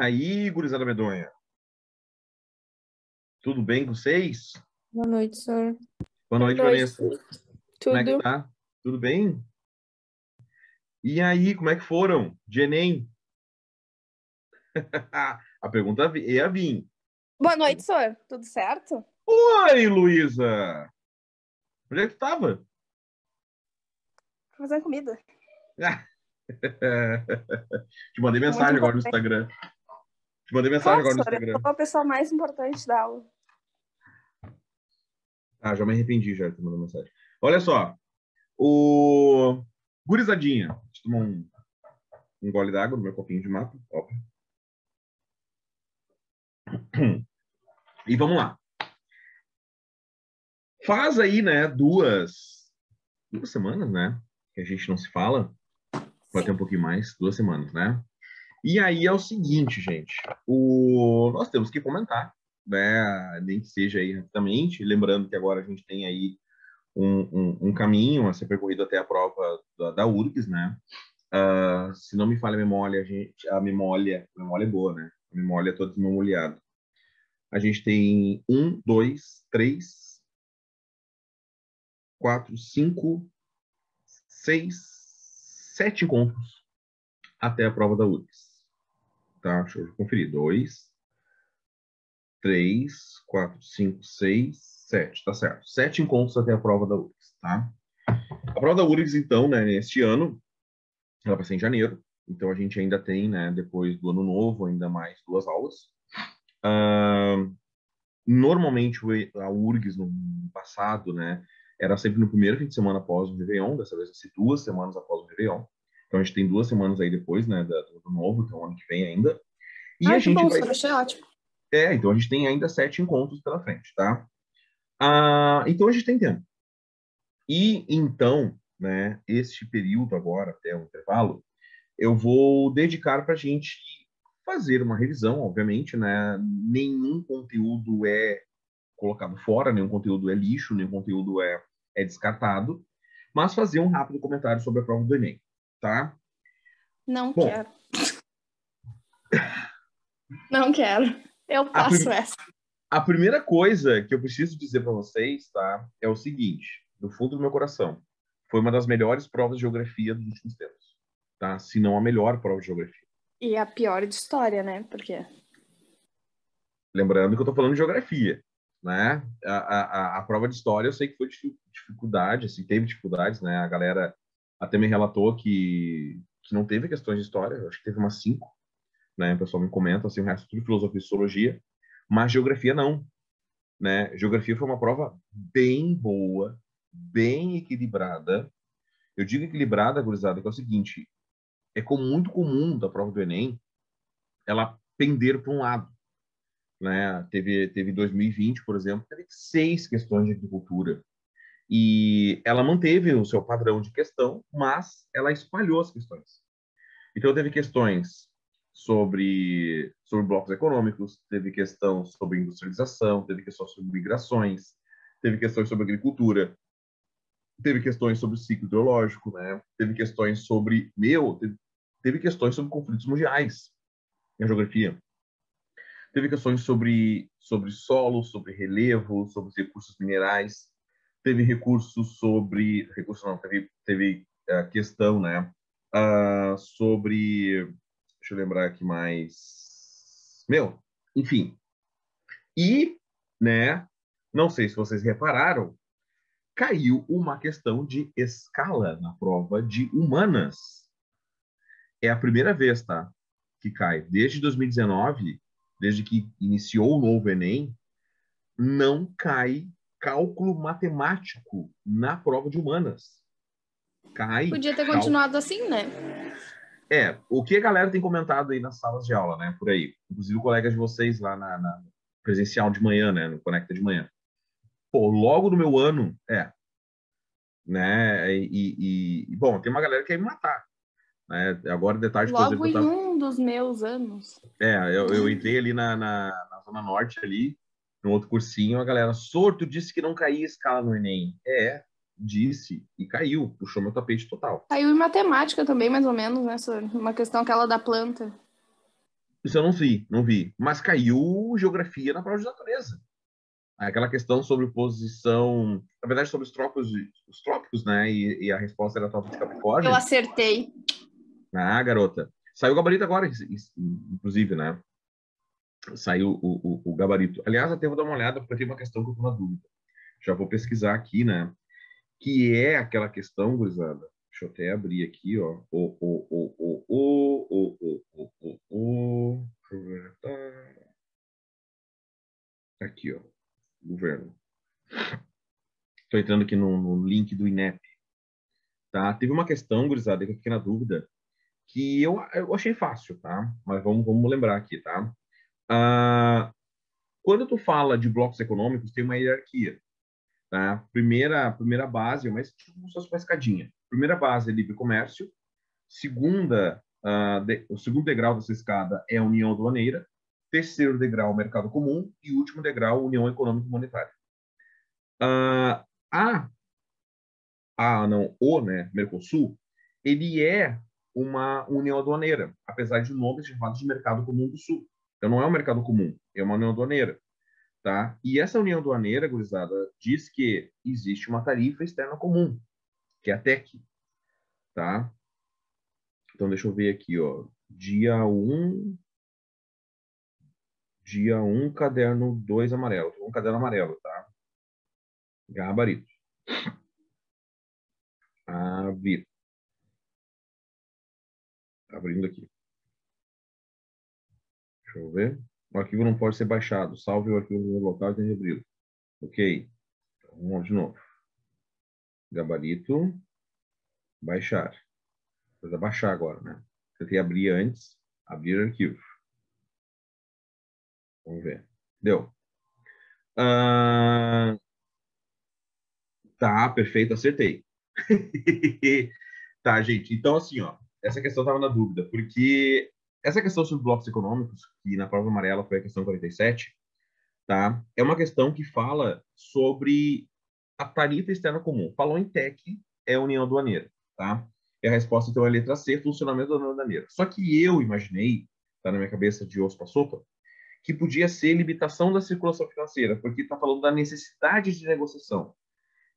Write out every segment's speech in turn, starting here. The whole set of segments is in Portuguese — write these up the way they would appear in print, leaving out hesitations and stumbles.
Aí, gurizada medonha. Tudo bem com vocês? Boa noite, senhor. Boa noite, Vanessa. Como é que Tudo. tá? Tudo bem? E aí, como é que foram de Enem? A pergunta ia vir. Boa noite, senhor. Tudo certo? Oi, Luísa! Onde é que tu tava? Fazendo comida. Te mandei mensagem agora no Instagram. Te mandei mensagem agora no Senhor, eu Instagram. sou a pessoa mais importante da aula. Ah, já me arrependi já de ter mandado mensagem. Olha só. O gurizadinha. Deixa eu tomar um gole d'água no meu copinho de mapa. Óbvio. E vamos lá. Faz aí, né, duas semanas, né, que a gente não se fala. Vai ter um pouquinho mais, 2 semanas, né? E aí é o seguinte, gente. Nós temos que comentar, né, nem que seja aí rapidamente. Lembrando que agora a gente tem aí um caminho a ser percorrido até a prova da URGS, né? Se não me falha a memória, a memória é boa, né? A memória é toda desmemoriada. A gente tem 1, 2, 3, 4, 5, 6, 7 encontros até a prova da URGS. Tá? Deixa eu conferir. 2, 3, 4, 5, 6, 7. Tá certo. 7 encontros até a prova da URGS, tá? A prova da URGS, então, né, este ano, ela vai ser em janeiro. Então, a gente ainda tem, né, depois do ano novo, ainda mais 2 aulas. Normalmente, a URGS, no passado, né, era sempre no primeiro fim de semana após o Réveillon. Dessa vez, vai ser 2 semanas após o Réveillon. Então, a gente tem 2 semanas aí depois, né, do ano novo, que é o ano que vem ainda. E a Que gente bom, vai... senhor. Achei ótimo. Então a gente tem ainda 7 encontros pela frente, tá? Então a gente tem tempo. E então, né, este período agora, até o intervalo, eu vou dedicar para a gente fazer uma revisão, obviamente, né? Nenhum conteúdo é colocado fora, nenhum conteúdo é lixo, nenhum conteúdo é descartado, mas fazer um rápido comentário sobre a prova do Enem, tá? Não Bom, quero. Não quero. Eu passo essa. A primeira coisa que eu preciso dizer para vocês, tá, é o seguinte, do fundo do meu coração, foi uma das melhores provas de geografia dos últimos tempos, tá? Se não a melhor prova de geografia. E a pior de história, né? Porque Lembrando que eu tô falando de geografia, né? A prova de história eu sei que foi dificuldade, assim, teve dificuldades, né? A galera até me relatou que não teve questões de história, eu acho que teve umas 5, né? O pessoal me comenta, assim, o resto tudo filosofia e sociologia, mas geografia não. Né? Geografia foi uma prova bem boa, bem equilibrada. Eu digo equilibrada, gurizada, que é o seguinte, muito comum da prova do Enem ela pender para um lado. Né? Teve 2020, por exemplo, teve 6 questões de agricultura. E ela manteve o seu padrão de questão, mas ela espalhou as questões. Então, teve questões sobre blocos econômicos, teve questão sobre industrialização, teve questões sobre migrações, teve questões sobre agricultura, teve questões sobre ciclo hidrológico, né? Teve questões sobre teve questões sobre conflitos mundiais na geografia. Teve questões sobre solo, sobre relevo, sobre os recursos minerais. Teve teve questão, né? Sobre, deixa eu lembrar aqui mais, enfim. E, né? Não sei se vocês repararam, caiu uma questão de escala na prova de humanas. É a primeira vez, tá? Que cai. Desde 2019, desde que iniciou o novo Enem, não cai cálculo matemático na prova de humanas. Cai. Podia ter continuado assim, né? O que a galera tem comentado aí nas salas de aula, né? Por aí. Inclusive, colegas de vocês lá na presencial de manhã, né? No Conecta de manhã. Pô, logo no meu ano, né? Bom, tem uma galera que quer me matar, né? Agora de tarde, por Logo exemplo, em um dos meus anos. eu entrei ali na Zona Norte ali, no outro cursinho, a galera, Sorto disse que não caía escala no Enem. Disse, e caiu, puxou meu tapete total. Caiu em matemática também, mais ou menos, né, senhor? Uma questão aquela da planta. Isso eu não vi, não vi. Mas caiu geografia na prova de natureza. Aquela questão sobre posição, na verdade, sobre os trópicos, né? E a resposta era trópico de Eu Capricórnio. acertei. Ah, garota. Saiu o gabarito agora, inclusive, né? Saiu o gabarito. Aliás, até vou dar uma olhada, porque tem uma questão que eu tô na dúvida. Já vou pesquisar aqui, né? Que é aquela questão, gurizada. Deixa eu até abrir aqui, ó. Deixa eu ver. Aqui, ó. Governo. Estou entrando aqui no link do INEP, tá? Teve uma questão, gurizada, que eu fiquei na dúvida, que eu achei fácil, tá? Mas vamos lembrar aqui, tá? Ah, quando tu fala de blocos econômicos, tem uma hierarquia, tá? Primeira base, mas tipo como se fosse uma escadinha. Primeira base é livre comércio. O segundo degrau dessa escada é a união aduaneira. Terceiro degrau, mercado comum. E último degrau, união econômica e monetária. Ah, a não, né, Mercosul, ele é uma união aduaneira, apesar de o nome ser chamado de Mercado Comum do Sul. Então não é um mercado comum, é uma união aduaneira, tá? E essa união aduaneira, gurizada, diz que existe uma tarifa externa comum, que é a TEC, tá? Então deixa eu ver aqui, ó. Dia 1, caderno 2 amarelo. Um caderno amarelo, tá? Gabarito. Abrir. Abrindo aqui. Deixa eu ver. O arquivo não pode ser baixado. Salve o arquivo no local e tem que abri-lo. Ok. Então, vamos de novo. Gabarito. Baixar. Precisa baixar agora, né? Tentei abrir antes. Abrir arquivo. Vamos ver. Deu. Ah, tá, perfeito. Acertei. Tá, gente. Então, assim, ó. Essa questão estava na dúvida. Porque essa questão sobre blocos econômicos, que na prova amarela foi a questão 47, tá? É uma questão que fala sobre a tarifa externa comum. Falou em TEC, é a União Aduaneira, tá? E a resposta, então, é a letra C, funcionamento da União Aduaneira. Só que eu imaginei, tá na minha cabeça de osso para sopa, que podia ser limitação da circulação financeira, porque está falando da necessidade de negociação.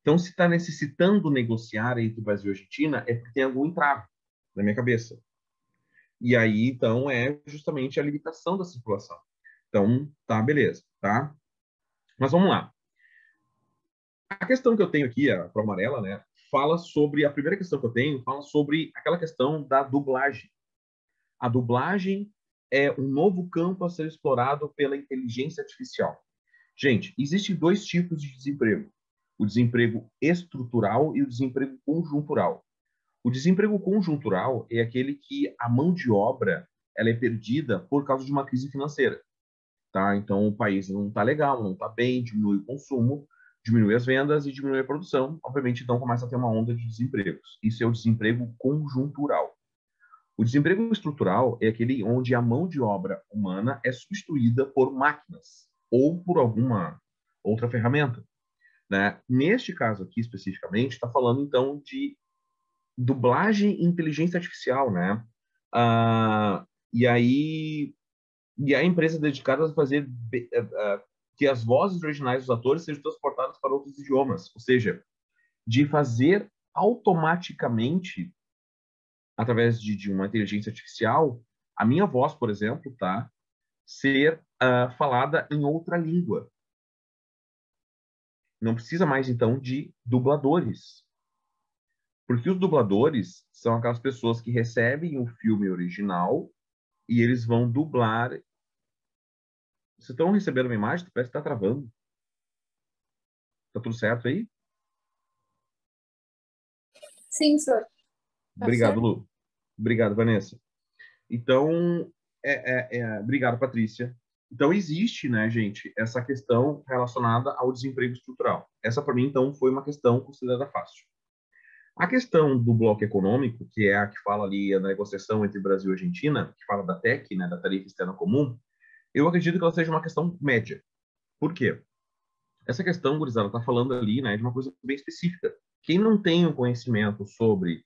Então, se está necessitando negociar entre o Brasil e a Argentina, é porque tem algum entrave na minha cabeça. E aí, então, é justamente a limitação da circulação. Então, tá, beleza, tá? Mas vamos lá. A questão que eu tenho aqui, a prova amarela, né, fala sobre, a primeira questão que eu tenho, fala sobre aquela questão da dublagem. A dublagem é um novo campo a ser explorado pela inteligência artificial. Gente, existem dois tipos de desemprego: o desemprego estrutural e o desemprego conjuntural. O desemprego conjuntural é aquele que a mão de obra ela é perdida por causa de uma crise financeira, tá? Então o país não está legal, não está bem, diminui o consumo, diminui as vendas e diminui a produção. Obviamente, então começa a ter uma onda de desempregos. Isso é o desemprego conjuntural. O desemprego estrutural é aquele onde a mão de obra humana é substituída por máquinas ou por alguma outra ferramenta, né? Neste caso aqui especificamente, está falando então de dublagem e inteligência artificial, né? Ah, e aí e há empresas dedicadas a fazer que as vozes originais dos atores sejam transportadas para outros idiomas, ou seja, de fazer automaticamente, através de uma inteligência artificial, a minha voz, por exemplo, tá, ser falada em outra língua. Não precisa mais, então, de dubladores. Porque os dubladores são aquelas pessoas que recebem o filme original e eles vão dublar. Vocês estão recebendo uma imagem? Parece que está travando. Tá tudo certo aí? Sim, senhor. Tá Obrigado, certo? Lu. Obrigado, Vanessa. Então, obrigado, Patrícia. Então, existe, né, gente, essa questão relacionada ao desemprego estrutural. Essa, para mim, então, foi uma questão considerada fácil. A questão do bloco econômico, que é a que fala ali a negociação entre Brasil e Argentina, que fala da TEC, né, da tarifa externa comum, eu acredito que ela seja uma questão média. Por quê? Essa questão, gurizada, está falando ali, né, de uma coisa bem específica. Quem não tem um conhecimento sobre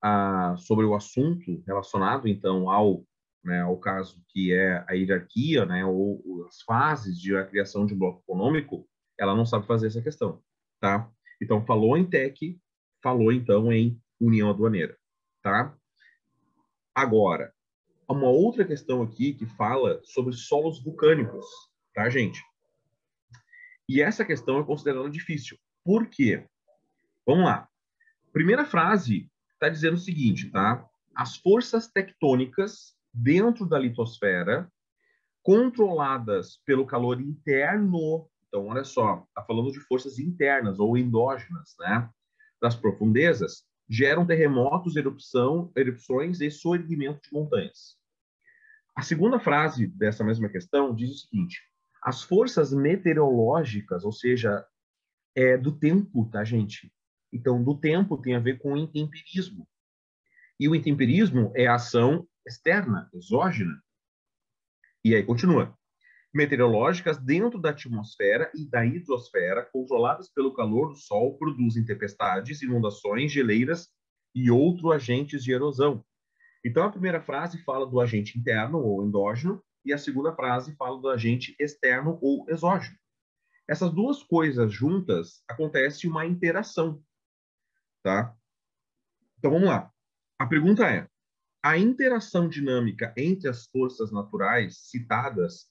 o assunto relacionado, então, ao né, ao caso que é a hierarquia, né, ou as fases de a criação de um bloco econômico, ela não sabe fazer essa questão, tá? Então, falou em TEC, falou então em união aduaneira, tá? Agora, uma outra questão aqui que fala sobre solos vulcânicos, tá, gente? E essa questão é considerada difícil. Por quê? Vamos lá. Primeira frase está dizendo o seguinte, tá? As forças tectônicas dentro da litosfera, controladas pelo calor interno. Então, olha só, está falando de forças internas ou endógenas, né? Das profundezas, geram terremotos, erupções e soerguimento de montanhas. A segunda frase dessa mesma questão diz o seguinte: as forças meteorológicas, ou seja, do tempo, tá, gente? Então, do tempo tem a ver com o intemperismo. E o intemperismo é a ação externa, exógena. E aí continua. Meteorológicas dentro da atmosfera e da hidrosfera, controladas pelo calor do Sol, produzem tempestades, inundações, geleiras e outros agentes de erosão. Então, a primeira frase fala do agente interno ou endógeno, e a segunda frase fala do agente externo ou exógeno. Essas duas coisas juntas acontece uma interação, tá? Então vamos lá. A pergunta é: a interação dinâmica entre as forças naturais citadas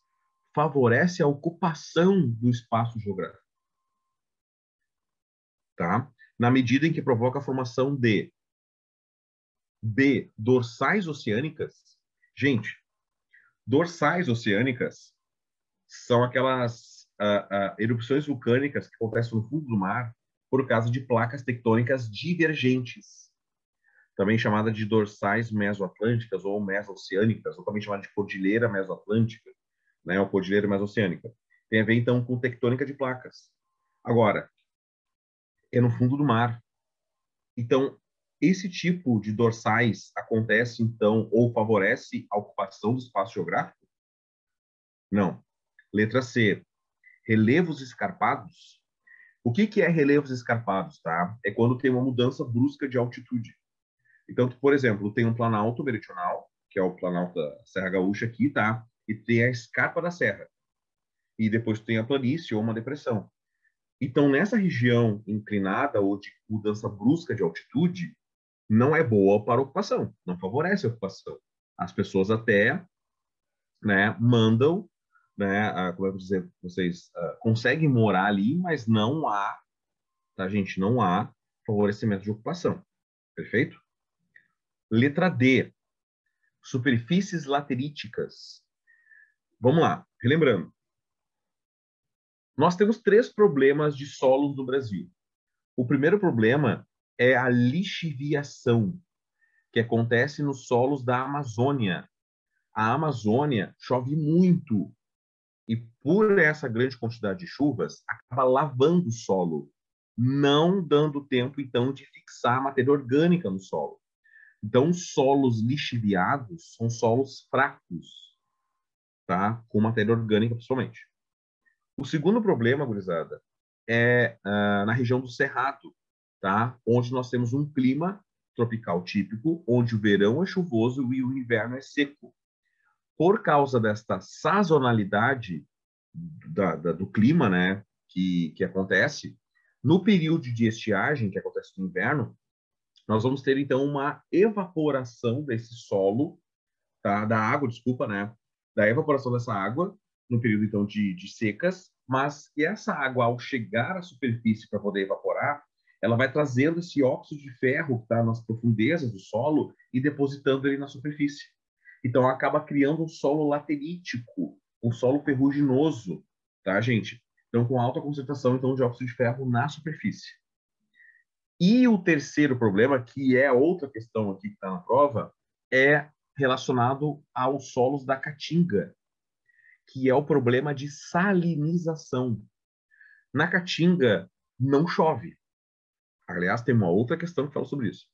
favorece a ocupação do espaço geográfico, tá? Na medida em que provoca a formação de B, dorsais oceânicas. Gente, dorsais oceânicas são aquelas erupções vulcânicas que acontecem no fundo do mar por causa de placas tectônicas divergentes, também chamada de dorsais mesoatlânticas ou mesoceânicas, ou também chamada de cordilheira mesoatlântica, né, ou cordilheira mesoceânica. Tem a ver, então, com tectônica de placas. Agora, é no fundo do mar. Então, esse tipo de dorsais acontece, então, ou favorece a ocupação do espaço geográfico? Não. Letra C, relevos escarpados. O que é relevos escarpados, tá? É quando tem uma mudança brusca de altitude. Então, por exemplo, tem um planalto meridional, que é o planalto da Serra Gaúcha aqui, tá? E tem a escarpa da serra. E depois tem a planície ou uma depressão. Então, nessa região inclinada ou de mudança brusca de altitude, não é boa para a ocupação, não favorece a ocupação. As pessoas até, né, mandam, né, como é que eu vou dizer, vocês conseguem morar ali, mas não há, tá, gente, não há favorecimento de ocupação. Perfeito? Letra D, superfícies lateríticas. Vamos lá, relembrando. Nós temos três problemas de solos no Brasil. O primeiro problema é a lixiviação, que acontece nos solos da Amazônia. A Amazônia chove muito e, por essa grande quantidade de chuvas, acaba lavando o solo, não dando tempo, então, de fixar a matéria orgânica no solo. Então, solos lixiviados são solos fracos, tá? Com matéria orgânica, principalmente. O segundo problema, gurizada, é na região do Cerrado, tá? Onde nós temos um clima tropical típico, onde o verão é chuvoso e o inverno é seco. Por causa desta sazonalidade do clima, né, que acontece, no período de estiagem, que acontece no inverno, nós vamos ter, então, uma evaporação desse solo, tá? Da água, desculpa, né? Da evaporação dessa água, no período, então, de secas, mas que essa água, ao chegar à superfície para poder evaporar, ela vai trazendo esse óxido de ferro que está nas profundezas do solo e depositando ele na superfície. Então, acaba criando um solo laterítico, um solo ferruginoso, tá, gente? Então, com alta concentração, então, de óxido de ferro na superfície. E o terceiro problema, que é outra questão aqui que está na prova, é relacionado aos solos da Caatinga, que é o problema de salinização. Na Caatinga não chove. Aliás, tem uma outra questão que fala sobre isso.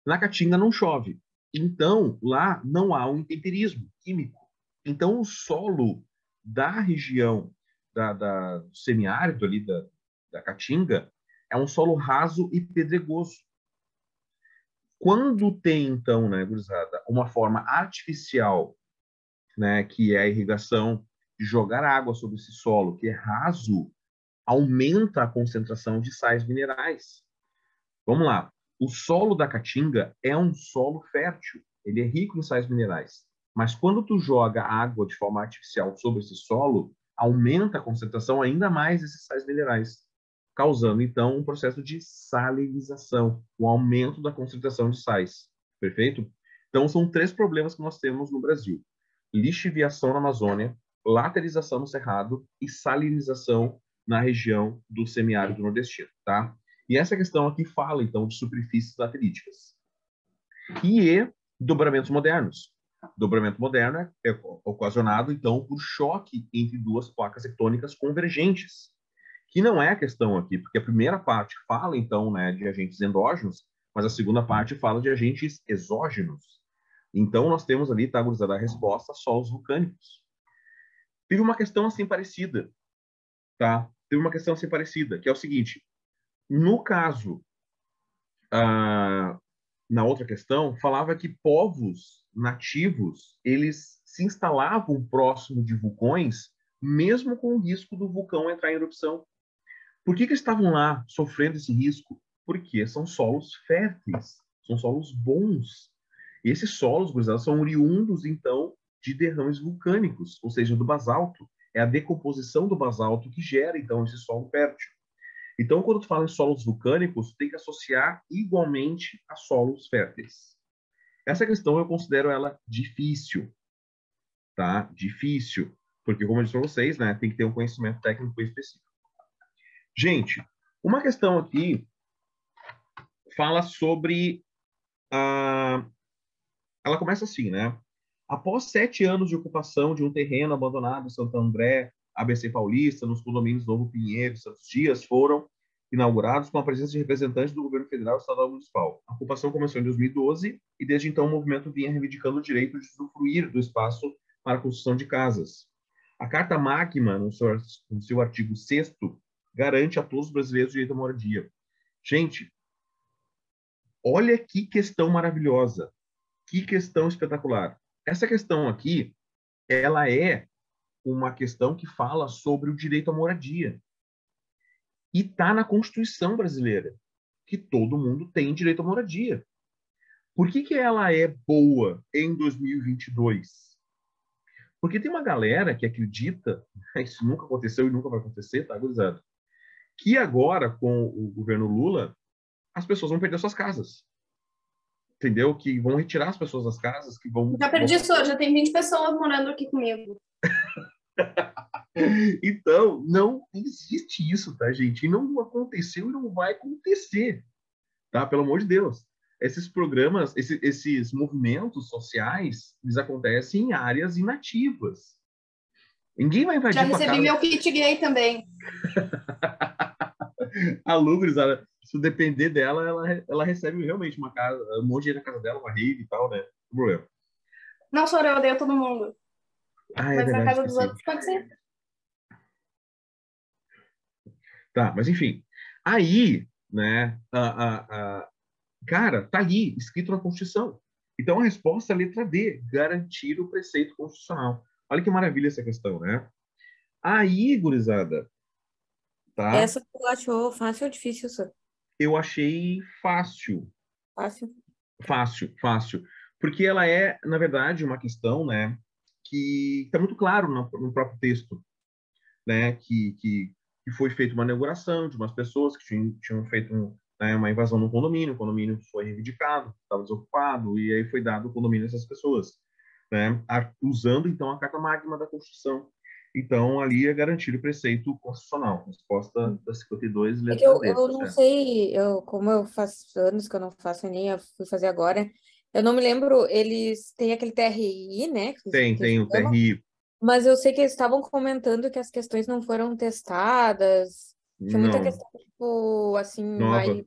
Na Caatinga não chove. Então, lá não há um intemperismo químico. Então, o solo da região do semiárido ali da Caatinga é um solo raso e pedregoso. Quando tem, então, né, gurizada, uma forma artificial, né, que é a irrigação, de jogar água sobre esse solo, que é raso, aumenta a concentração de sais minerais. Vamos lá. O solo da Caatinga é um solo fértil, ele é rico em sais minerais. Mas quando tu joga água de forma artificial sobre esse solo, aumenta a concentração ainda mais desses sais minerais, causando então um processo de salinização, um aumento da concentração de sais. Perfeito? Então são três problemas que nós temos no Brasil: lixiviação na Amazônia, laterização no Cerrado e salinização na região do semiárido nordestino, tá? E essa questão aqui fala, então, de superfícies lateríticas. E dobramentos modernos. Dobramento moderno é ocasionado, então, por choque entre duas placas tectônicas convergentes, que não é a questão aqui, porque a primeira parte fala, então, né, de agentes endógenos, mas a segunda parte fala de agentes exógenos. Então, nós temos ali, tá, gurizada, a resposta, solos vulcânicos. Teve uma questão assim parecida, tá? Teve uma questão assim parecida, que é o seguinte: no caso, na outra questão, falava que povos nativos, eles se instalavam próximo de vulcões, mesmo com o risco do vulcão entrar em erupção. Por que eles estavam lá sofrendo esse risco? Porque são solos férteis, são solos bons. E esses solos, gurizada, são oriundos, então, de derrames vulcânicos, ou seja, do basalto. É a decomposição do basalto que gera, então, esse solo fértil. Então, quando tu fala em solos vulcânicos, tu tem que associar igualmente a solos férteis. Essa questão eu considero ela difícil, tá? Difícil, porque como eu disse para vocês, né, tem que ter um conhecimento técnico específico. Gente, uma questão aqui fala sobre ela começa assim, né? Após 7 anos de ocupação de um terreno abandonado em Santo André, ABC Paulista, nos condomínios Novo Pinheiro e Santos Dias, foram inaugurados com a presença de representantes do governo federal e estadual e municipal. A ocupação começou em 2012 e desde então o movimento vinha reivindicando o direito de usufruir do espaço para a construção de casas. A Carta Magna, no seu artigo 6º, garante a todos os brasileiros o direito à moradia. Gente, olha que questão maravilhosa, que questão espetacular. Essa questão aqui, ela é uma questão que fala sobre o direito à moradia. E está na Constituição brasileira, que todo mundo tem direito à moradia. Por que ela é boa em 2022? Porque tem uma galera que acredita, isso nunca aconteceu e nunca vai acontecer, tá, gurizada? Que agora, com o governo Lula, as pessoas vão perder suas casas. Entendeu? Que vão retirar as pessoas das casas, que vão... Já perdi sua, já tem 20 pessoas morando aqui comigo. Então, não existe isso, tá, gente? E não aconteceu e não vai acontecer, tá? Pelo amor de Deus. Esses programas, esses movimentos sociais, eles acontecem em áreas inativas. Ninguém vai Já invadir tua recebi casa. meu kit gay também. A Lugres, se depender dela, ela recebe realmente uma casa, um monte de gente na casa dela, uma rave e tal, né? Não tem problema. Não sou eu odeio todo mundo. Ah, é Mas na verdade, casa dos esqueci. outros pode ser. Tá, mas enfim. Aí, né, cara, tá ali, escrito na Constituição. Então a resposta é a letra D, garantir o preceito constitucional. Olha que maravilha essa questão, né? Aí, gurizada, tá? Essa tu achou fácil ou difícil, senhor? Eu achei fácil, Fácil. fácil, fácil. Porque ela é, na verdade, uma questão, né, que está muito claro no próprio texto, né, que foi feita uma inauguração de umas pessoas que tinham feito uma invasão no condomínio, o condomínio foi reivindicado, estava desocupado, e aí foi dado o condomínio a essas pessoas, né, usando, então, a Carta Magna da Constituição. Então, ali é garantir o preceito constitucional. Resposta da 52, É que letra eu, D. eu não sei, como eu faço anos que eu não faço nem eu fui fazer agora, eu não me lembro, eles têm aquele TRI, né, Tem o chama, TRI. mas eu sei que eles estavam comentando que as questões não foram testadas, tinha muita Não, questão, tipo, assim, nova. mais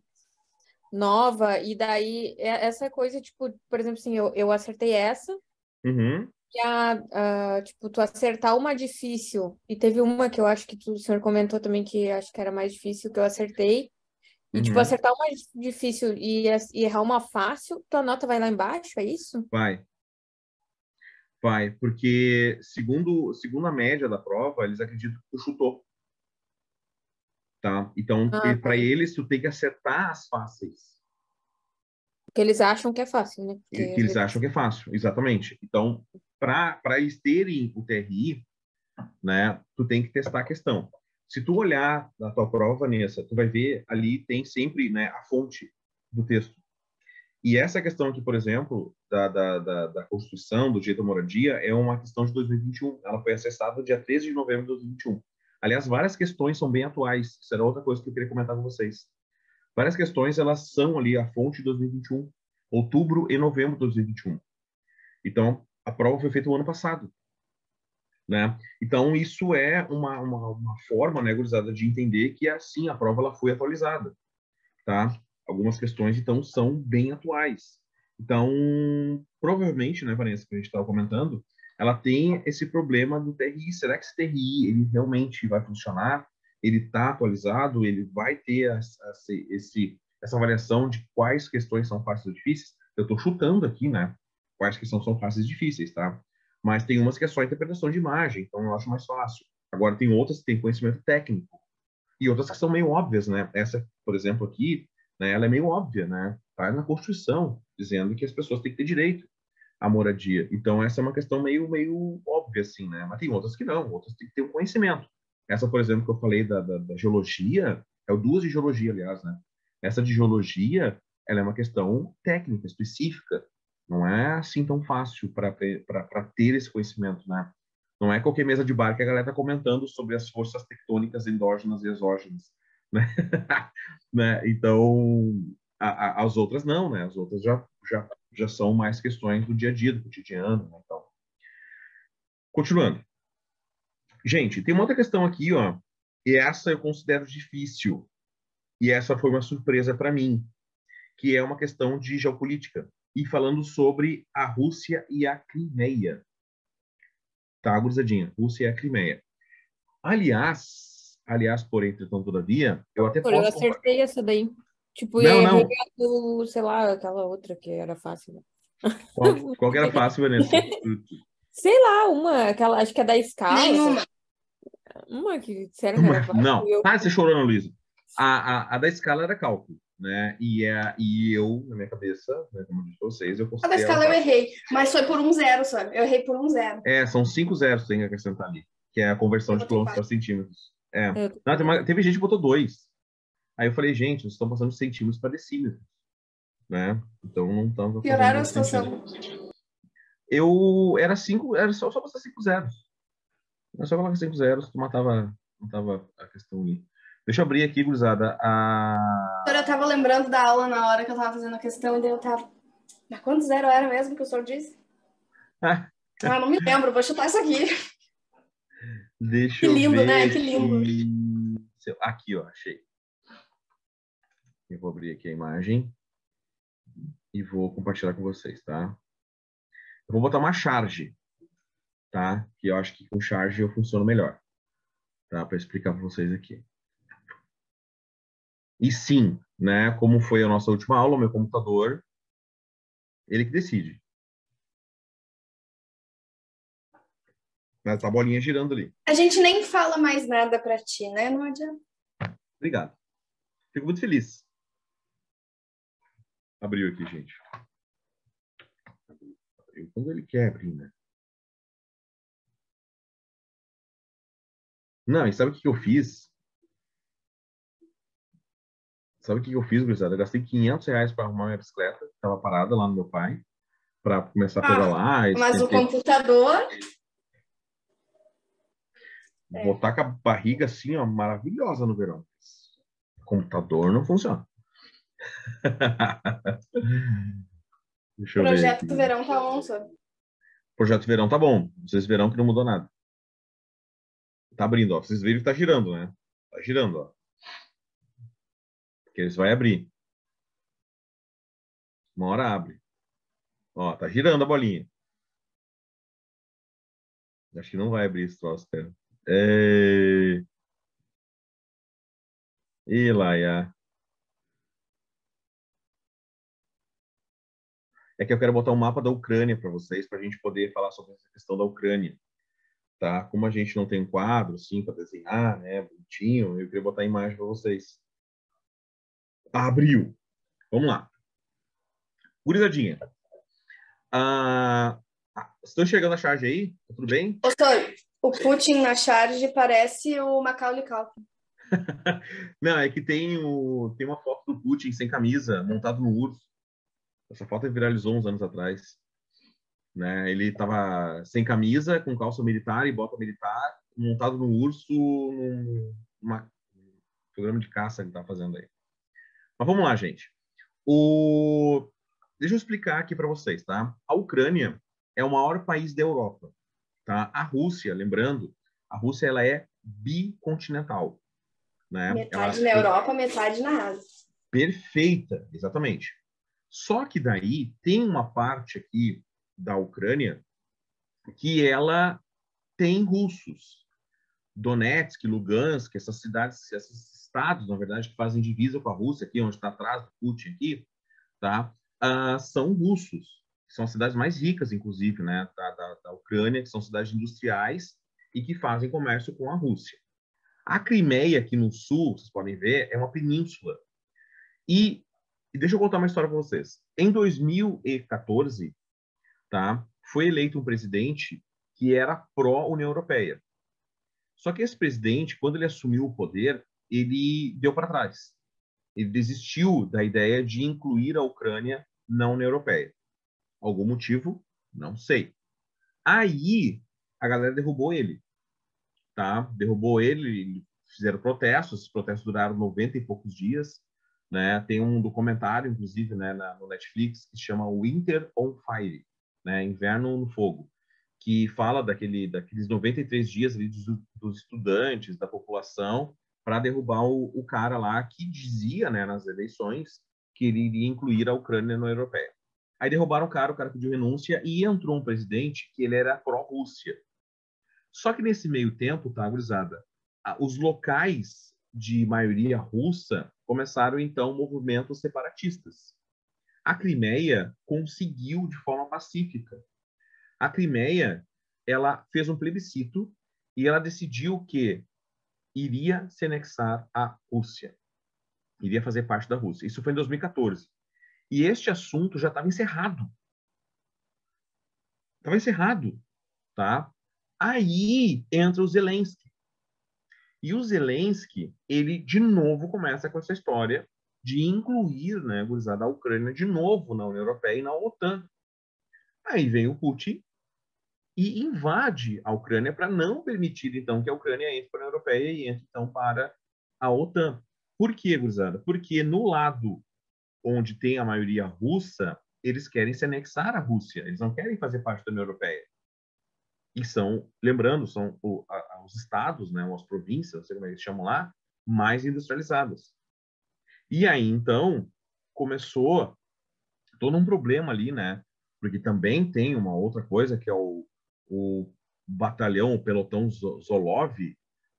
nova, e daí essa coisa, tipo, por exemplo, assim, eu acertei essa, Uhum. e tipo, tu acertar uma difícil, e teve uma que eu acho que o senhor comentou também que acho que era mais difícil, que eu acertei, E, tipo, Uhum. acertar uma difícil e errar uma fácil, tua nota vai lá embaixo, é isso? Vai, porque segundo a média da prova, eles acreditam que tu chutou, tá? Então, Ah, tá. para eles, tu tem que acertar as fáceis, Porque eles acham que é fácil, né? Porque que às eles vezes... acham que é fácil, exatamente. Então, para eles terem o TRI, né, tu tem que testar a questão. Se tu olhar na tua prova, Vanessa, tu vai ver ali tem sempre, né, a fonte do texto. E essa questão aqui, por exemplo, da Constituição, do direito à moradia, é uma questão de 2021. Ela foi acessada dia 13 de novembro de 2021. Aliás, várias questões são bem atuais. Isso era outra coisa que eu queria comentar com vocês. Várias questões, elas são ali a fonte de 2021, outubro e novembro de 2021. Então, a prova foi feita o ano passado, né? Então, isso é uma forma, né, gurizada, de entender que, assim, a prova ela foi atualizada, tá? Algumas questões, então, são bem atuais. Então, provavelmente, né, Vanessa, que a gente estava comentando, ela tem esse problema do TRI. Será que esse TRI, ele realmente vai funcionar? Ele está atualizado? Ele vai ter essa avaliação de quais questões são fáceis ou difíceis? Eu estou chutando aqui, né? Quais questões são fáceis e difíceis, tá? Mas tem umas que é só interpretação de imagem, então eu acho mais fácil. Agora, tem outras que têm conhecimento técnico e outras que são meio óbvias, né? Essa, por exemplo, aqui, né, ela é meio óbvia, né? Tá na Constituição, dizendo que as pessoas têm que ter direito à moradia. Então, essa é uma questão meio óbvia, assim, né? Mas tem outras que não, outras têm que ter um conhecimento. Essa, por exemplo, que eu falei da geologia, é o duas de geologia, aliás, né? Essa de geologia, ela é uma questão técnica, específica. Não é assim tão fácil para ter esse conhecimento, né? Não é qualquer mesa de bar que a galera está comentando sobre as forças tectônicas endógenas e exógenas, né? né? Então, as outras não, né? As outras já são mais questões do dia a dia, do cotidiano, né? Então, continuando. Gente, tem uma outra questão aqui, ó, e essa eu considero difícil, e essa foi uma surpresa para mim, que é uma questão de geopolítica, e falando sobre a Rússia e a Crimeia. Tá, gurizadinha? Rússia e a Crimeia. Aliás, porém, entretanto, todavia, eu até Eu posso compartilhar. acertei essa daí. Tipo, Não, errei não. a do, sei lá, aquela outra que era fácil, né? Qual que era fácil, Vanessa? Sei lá, uma, aquela, acho que é da escala, sei lá. Nenhuma. Uma que disseram que era fácil. Não. Eu... Ah, você chorou, Ana Luísa. A da escala era cálculo, né? E eu, na minha cabeça, né, como eu disse pra vocês, eu A da considerei ela escala eu fácil. errei, mas foi por um zero só. Eu errei por um zero. São 5 zeros que tem que acrescentar ali, que é a conversão Eu de botei quilômetros para quatro. centímetros. É. eu Não, também. teve gente que botou 2. Aí eu falei, gente, vocês estão passando de centímetros para decímetros, né? Então não estão fazendo Pioraram a muito sentido. situação. Era 5, era só passar 5 zeros. Era só colocar 5 zeros, tu matava a questão ali. Deixa eu abrir aqui, gurizada. Eu tava lembrando da aula na hora que eu tava fazendo a questão e daí eu tava. Mas quanto zero era mesmo que o senhor disse? Ah, não me lembro, vou chutar isso aqui. Deixa Que eu lindo, né? ver Que lindo. aqui. Aqui, ó, achei. Eu vou abrir aqui a imagem e vou compartilhar com vocês, tá? Eu vou botar uma charge, tá? Que eu acho que com charge eu funciono melhor, tá? Para explicar para vocês aqui. E sim, né? Como foi a nossa última aula, o meu computador, ele que decide. Mas tá a bolinha girando ali. A gente nem fala mais nada pra ti, né? Não adianta. Obrigado. Fico muito feliz. Abriu aqui, gente. Abriu quando ele quer abrir, né? Não, e sabe o que eu fiz? Sabe o que eu fiz, gurizada? Eu gastei R$ 500 para arrumar minha bicicleta, que estava parada lá no meu pai, para começar a Ah, pedalar, mas o computador. botar com a barriga assim, ó, maravilhosa no verão. O computador não funciona. Deixa eu ver Projeto aqui. do verão tá on, sabe? Projeto Verão tá bom. Vocês verão que não mudou nada. Tá abrindo, ó. Vocês viram que tá girando, né? Tá girando, ó. Porque eles vai abrir. Uma hora abre. Ó, tá girando a bolinha. Acho que não vai abrir esse troço, cara. É... E Laia. é que eu quero botar um mapa da Ucrânia para vocês, para a gente poder falar sobre essa questão da Ucrânia, tá? Como a gente não tem um quadro, assim, para desenhar, né, bonitinho, eu queria botar a imagem para vocês. Abriu. Vamos lá. Gurizadinha. Estão chegando a charge aí? Tá tudo bem? Ô, Tony, o Putin na charge parece o Macaulay Culkin. Não, é que tem uma foto do Putin sem camisa, montado no urso. Essa foto viralizou uns anos atrás. Né? Ele estava sem camisa, com calça militar e bota militar, montado no urso, num programa de caça que ele está fazendo aí. Mas vamos lá, gente. Deixa eu explicar aqui para vocês, tá? A Ucrânia é o maior país da Europa, tá? A Rússia, lembrando, a Rússia ela é bicontinental, né? Metade na Europa, metade na Ásia. Perfeita, exatamente. Só que daí tem uma parte aqui da Ucrânia que ela tem russos. Donetsk, Lugansk, essas cidades, esses estados, na verdade, que fazem divisa com a Rússia, aqui onde está atrás do Putin, aqui, tá? São russos. São as cidades mais ricas, inclusive, né, da Ucrânia, que são cidades industriais e que fazem comércio com a Rússia. A Crimeia, aqui no sul, vocês podem ver, é uma península. E deixa eu contar uma história para vocês. Em 2014, tá, foi eleito um presidente que era pró-União Europeia. Só que esse presidente, quando ele assumiu o poder, ele deu para trás. Ele desistiu da ideia de incluir a Ucrânia na União Europeia. Algum motivo? Não sei. Aí, a galera derrubou ele. Tá? Derrubou ele, fizeram protestos. Esses protestos duraram 90 e poucos dias. Né? Tem um documentário, inclusive, né, no Netflix, que se chama Winter on Fire, né? Inverno no Fogo, que fala daqueles 93 dias ali dos estudantes, da população, para derrubar o cara lá que dizia, né, nas eleições que ele iria incluir a Ucrânia na União Europeia. Aí derrubaram o cara pediu renúncia e entrou um presidente que ele era pró-Rússia. Só que nesse meio tempo, tá, gurizada, os locais de maioria russa começaram, então, movimentos separatistas. A Crimeia conseguiu de forma pacífica. A Crimeia, ela fez um plebiscito e ela decidiu que iria se anexar à Rússia. Iria fazer parte da Rússia. Isso foi em 2014. E este assunto já estava encerrado. Estava encerrado, tá? Aí entra o Zelensky. E o Zelensky, ele de novo começa com essa história de incluir, né, gurizada, a Ucrânia de novo na União Europeia e na OTAN. Aí vem o Putin e invade a Ucrânia para não permitir, então, que a Ucrânia entre para a União Europeia e entre, então, para a OTAN. Por quê, gurizada? Porque no lado onde tem a maioria russa, eles querem se anexar à Rússia, eles não querem fazer parte da União Europeia. E são, lembrando, são os estados, né, ou as províncias, não sei como eles chamam lá, mais industrializadas. E aí, então, começou todo um problema ali, né? Porque também tem uma outra coisa que é o batalhão, o pelotão Zolov,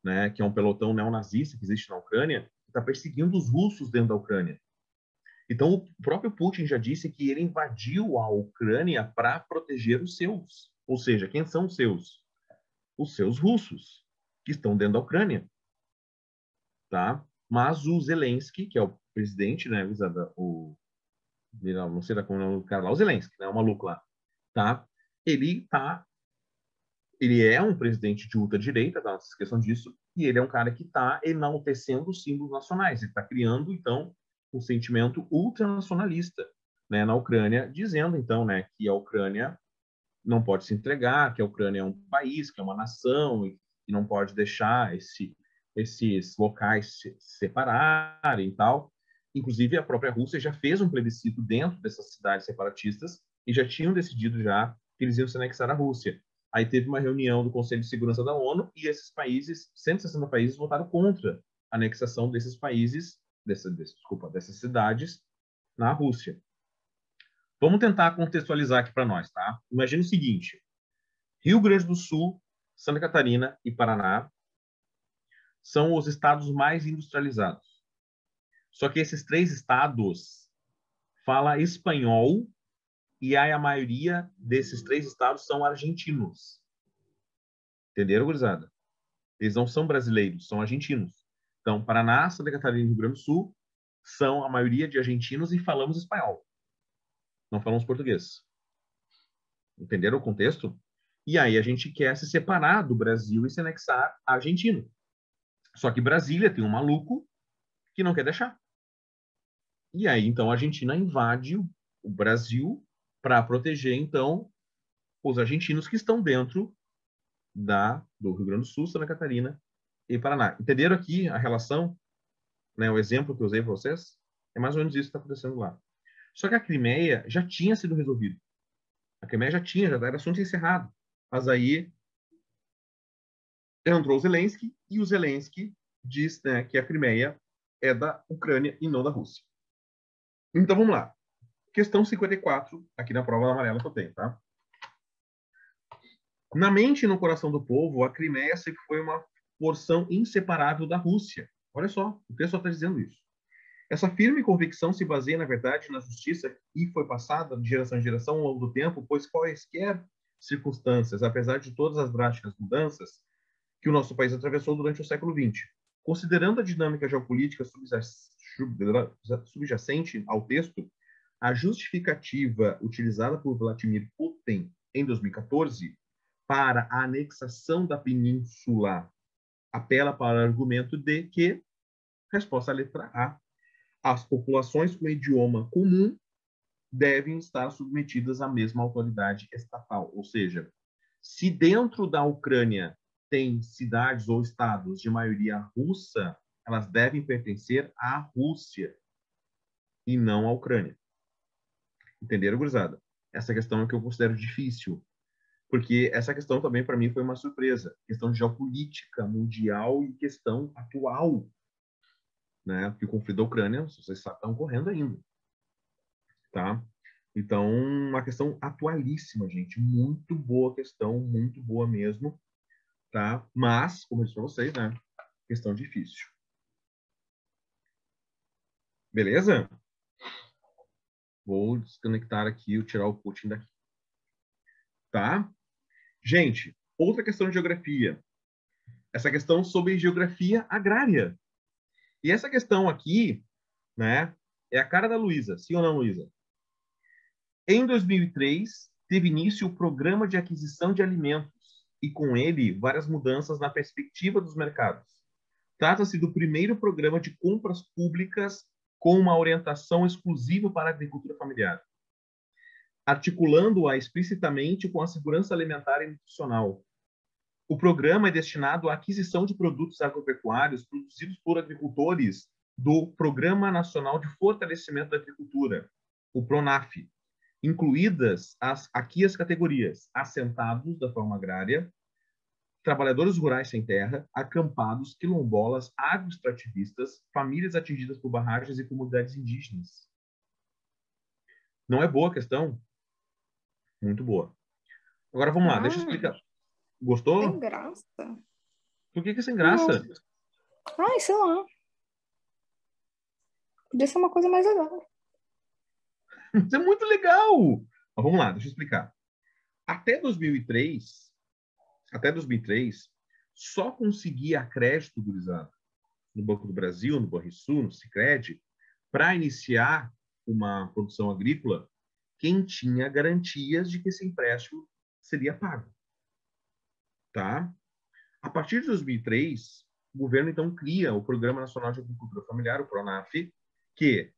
né, que é um pelotão neonazista que existe na Ucrânia, que está perseguindo os russos dentro da Ucrânia. Então, o próprio Putin já disse que ele invadiu a Ucrânia para proteger os seus. Ou seja, quem são os seus? Os seus russos, que estão dentro da Ucrânia. Tá? Mas o Zelensky, que é o presidente, né, não sei como é o nome do cara lá, o Zelensky, né, o maluco lá, tá? Ele é um presidente de ultradireita, tá? Não se esqueçam disso, e ele é um cara que está enaltecendo os símbolos nacionais. Ele está criando, então, um sentimento ultranacionalista, né, na Ucrânia, dizendo, então, né, que a Ucrânia não pode se entregar, que a Ucrânia é um país, que é uma nação, e não pode deixar esses locais se separarem e tal. Inclusive, a própria Rússia já fez um plebiscito dentro dessas cidades separatistas e já tinham decidido já que eles iam se anexar à Rússia. Aí teve uma reunião do Conselho de Segurança da ONU e esses países, 160 países, votaram contra a anexação desses países, dessas cidades na Rússia. Vamos tentar contextualizar aqui para nós, tá? Imagina o seguinte: Rio Grande do Sul, Santa Catarina e Paraná são os estados mais industrializados. Só que esses três estados falam espanhol E aí a maioria desses 3 estados são argentinos. Entenderam, gurizada? Eles não são brasileiros, são argentinos. Então, Paraná, Santa Catarina e Rio Grande do Sul são a maioria de argentinos e falamos espanhol. Não falamos português. Entenderam o contexto? E aí a gente quer se separar do Brasil e se anexar à Argentina. Só que Brasília tem um maluco que não quer deixar. E aí, então, a Argentina invade o Brasil para proteger, então, os argentinos que estão dentro do Rio Grande do Sul, Santa Catarina e Paraná. Entenderam aqui a relação? Né, o exemplo que eu usei para vocês? É mais ou menos isso que está acontecendo lá. Só que a Crimeia já tinha sido resolvido. A Crimeia já era assunto encerrado. Mas aí entrou o Zelensky e o Zelensky diz, né, que a Crimeia é da Ucrânia e não da Rússia. Então vamos lá. Questão 54, aqui na prova amarela que eu tenho, tá? Na mente e no coração do povo, a Crimeia sempre foi uma porção inseparável da Rússia. Olha só, o texto está dizendo isso. Essa firme convicção se baseia, na verdade, na justiça e foi passada de geração em geração ao longo do tempo, pois quaisquer circunstâncias, apesar de todas as drásticas mudanças que o nosso país atravessou durante o século XX. Considerando a dinâmica geopolítica subjacente ao texto, a justificativa utilizada por Vladimir Putin em 2014 para a anexação da península apela para o argumento de que, resposta à letra A, as populações com idioma comum devem estar submetidas à mesma autoridade estatal. Ou seja, se dentro da Ucrânia tem cidades ou estados de maioria russa, elas devem pertencer à Rússia e não à Ucrânia. Entenderam, gurizada? Essa questão é que eu considero difícil, porque essa questão também para mim foi uma surpresa. Questão de geopolítica mundial e questão atual, né? Porque o conflito da Ucrânia, vocês sabem, está ocorrendo ainda, tá? Então, uma questão atualíssima, gente. Muito boa questão, muito boa mesmo, tá? Mas, como eu disse para vocês, né? Questão difícil. Beleza? Vou desconectar aqui, tirar o Putin daqui. Tá? Gente, outra questão de geografia. Essa questão sobre geografia agrária. E essa questão aqui, né, é a cara da Luísa. Sim ou não, Luísa? Em 2003, teve início o Programa de Aquisição de Alimentos e, com ele, várias mudanças na perspectiva dos mercados. Trata-se do primeiro programa de compras públicas com uma orientação exclusiva para a agricultura familiar, articulando-a explicitamente com a segurança alimentar e nutricional. O programa é destinado à aquisição de produtos agropecuários produzidos por agricultores do Programa Nacional de Fortalecimento da Agricultura, o PRONAF, incluídas aqui as categorias assentados da forma agrária, trabalhadores rurais sem terra, acampados, quilombolas, agroextrativistas, famílias atingidas por barragens e comunidades indígenas. Não é boa a questão? Muito boa. Agora vamos lá, deixa eu explicar. Gostou? Sem graça. Por que é sem graça? Não. Ai, sei lá. Podia ser uma coisa mais legal. Isso é muito legal! Mas vamos lá, deixa eu explicar. Até 2003, só conseguia crédito, gurizada, no Banco do Brasil, no Banrisul, no Sicredi, para iniciar uma produção agrícola, quem tinha garantias de que esse empréstimo seria pago. Tá? A partir de 2003, o governo, então, cria o Programa Nacional de Agricultura Familiar, o PRONAF, que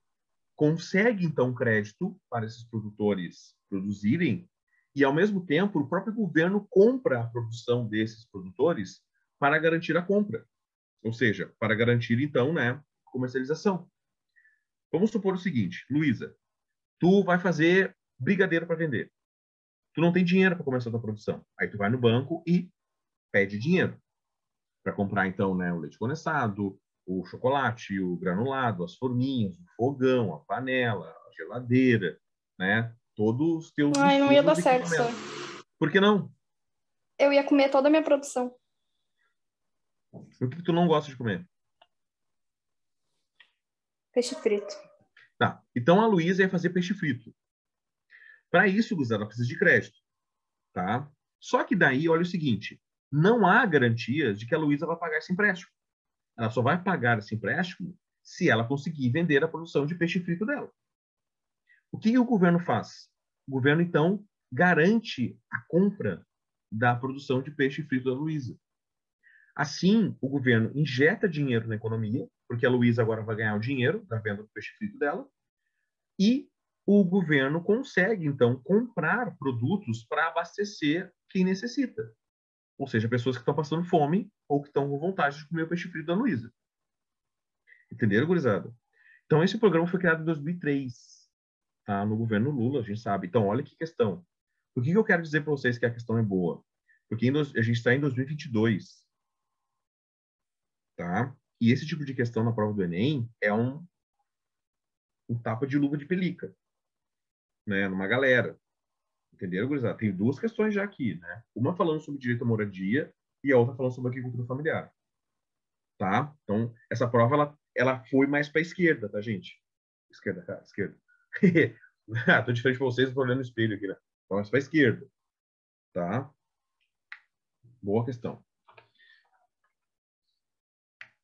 consegue, então, crédito para esses produtores produzirem e, ao mesmo tempo, o próprio governo compra a produção desses produtores para garantir a compra. Ou seja, para garantir, então, né, comercialização. Vamos supor o seguinte, Luísa, tu vai fazer brigadeiro para vender. Tu não tem dinheiro para começar a tua produção. Aí tu vai no banco e pede dinheiro para comprar, então, né, o leite condensado, o chocolate, o granulado, as forminhas, o fogão, a panela, a geladeira, né? Todos os teus Ai, não ia dar equipamentos. certo isso. Por que não? Eu ia comer toda a minha produção. O que tu não gosta de comer? Peixe frito. Tá. Então a Luísa ia fazer peixe frito. Para isso, gurizada, precisa de crédito, tá? Só que daí, olha o seguinte, não há garantias de que a Luísa vai pagar esse empréstimo. Ela só vai pagar esse empréstimo se ela conseguir vender a produção de peixe frito dela. O que o governo faz? O governo, então, garante a compra da produção de peixe frito da Luísa. Assim, o governo injeta dinheiro na economia, porque a Luísa agora vai ganhar o dinheiro da venda do peixe frito dela, e o governo consegue, então, comprar produtos para abastecer quem necessita. Ou seja, pessoas que estão passando fome ou que estão com vontade de comer o peixe frito da Luísa. Entenderam, gurizada? Então, esse programa foi criado em 2003, tá? No governo Lula, a gente sabe. Então, olha que questão. Por que eu quero dizer para vocês que a questão é boa? Porque a gente está em 2022, tá? E esse tipo de questão na prova do Enem é um tapa de luva de pelica, né? Numa galera. Entenderam, gurizada? Tem duas questões já aqui, né? Uma falando sobre direito à moradia e a outra falando sobre agricultura familiar, tá? Então, essa prova, ela foi mais para a esquerda, tá, gente? Esquerda, cara, esquerda. Tô diferente de vocês, tô olhando no espelho aqui, né? Então, mais para a esquerda, tá? Boa questão.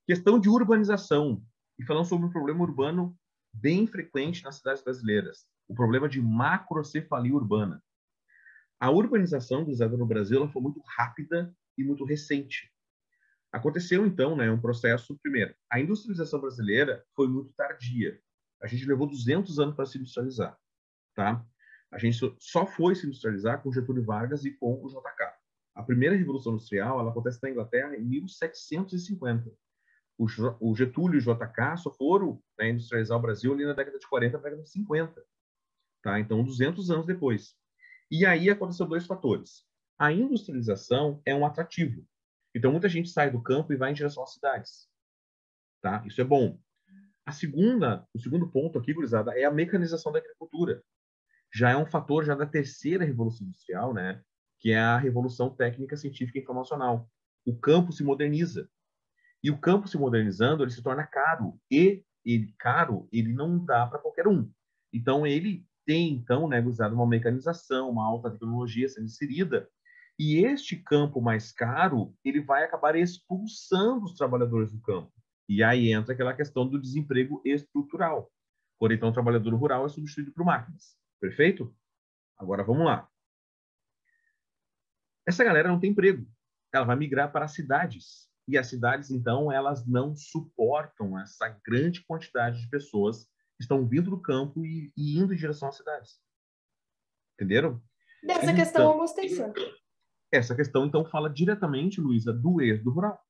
Questão de urbanização. E falando sobre um problema urbano bem frequente nas cidades brasileiras. O problema de macrocefalia urbana. A urbanização no Brasil ela foi muito rápida e muito recente. Aconteceu, então, né, um processo, primeiro, a industrialização brasileira foi muito tardia. A gente levou 200 anos para se industrializar, tá? A gente só foi se industrializar com Getúlio Vargas e com o JK. A primeira Revolução Industrial, ela acontece na Inglaterra em 1750. O Getúlio e o JK só foram, né, industrializar o Brasil ali na década de 40, na década de 50, tá? Então, 200 anos depois. E aí aconteceu dois fatores. A industrialização é um atrativo. Então, muita gente sai do campo e vai em direção às cidades. Tá? Isso é bom. O segundo ponto aqui, gurizada, é a mecanização da agricultura. Já é um fator já da terceira revolução industrial, né? Que é a revolução técnica, científica e informacional. O campo se moderniza. E o campo se modernizando, ele se torna caro. E ele não dá para qualquer um. Então, ele tem, então, né, gurizada, uma mecanização, uma alta tecnologia sendo inserida. E este campo mais caro, ele vai acabar expulsando os trabalhadores do campo. E aí entra aquela questão do desemprego estrutural. Por então, o trabalhador rural é substituído por máquinas. Perfeito? Agora vamos lá. Essa galera não tem emprego. Ela vai migrar para as cidades. E as cidades, então, elas não suportam essa grande quantidade de pessoas que estão vindo do campo e indo em direção às cidades. Entenderam? Dessa questão eu gostei, sim. Essa questão, então, fala diretamente, Luísa, do êxodo rural.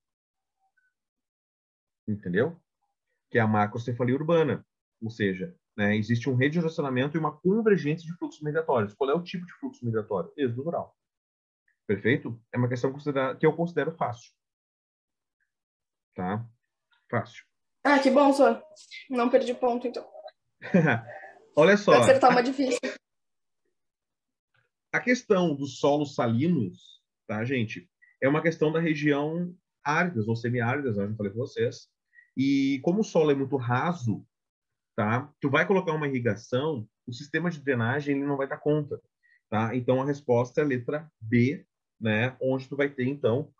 Entendeu? Que é a macrocefalia urbana. Ou seja, né, existe um redirecionamento e uma convergência de fluxos migratórios. Qual é o tipo de fluxo migratório? Êxodo rural. Perfeito? É uma questão que eu considero fácil. Tá? Fácil. Ah, que bom, Sô. Não perdi ponto, então. Olha só. Vai acertar uma difícil. A questão dos solos salinos, tá, gente? É uma questão da região áridas ou semiáridas, né? Eu já falei com vocês. E como o solo é muito raso, tá? Tu vai colocar uma irrigação, o sistema de drenagem ele não vai dar conta, tá? Então a resposta é a letra B, né? Onde tu vai ter então,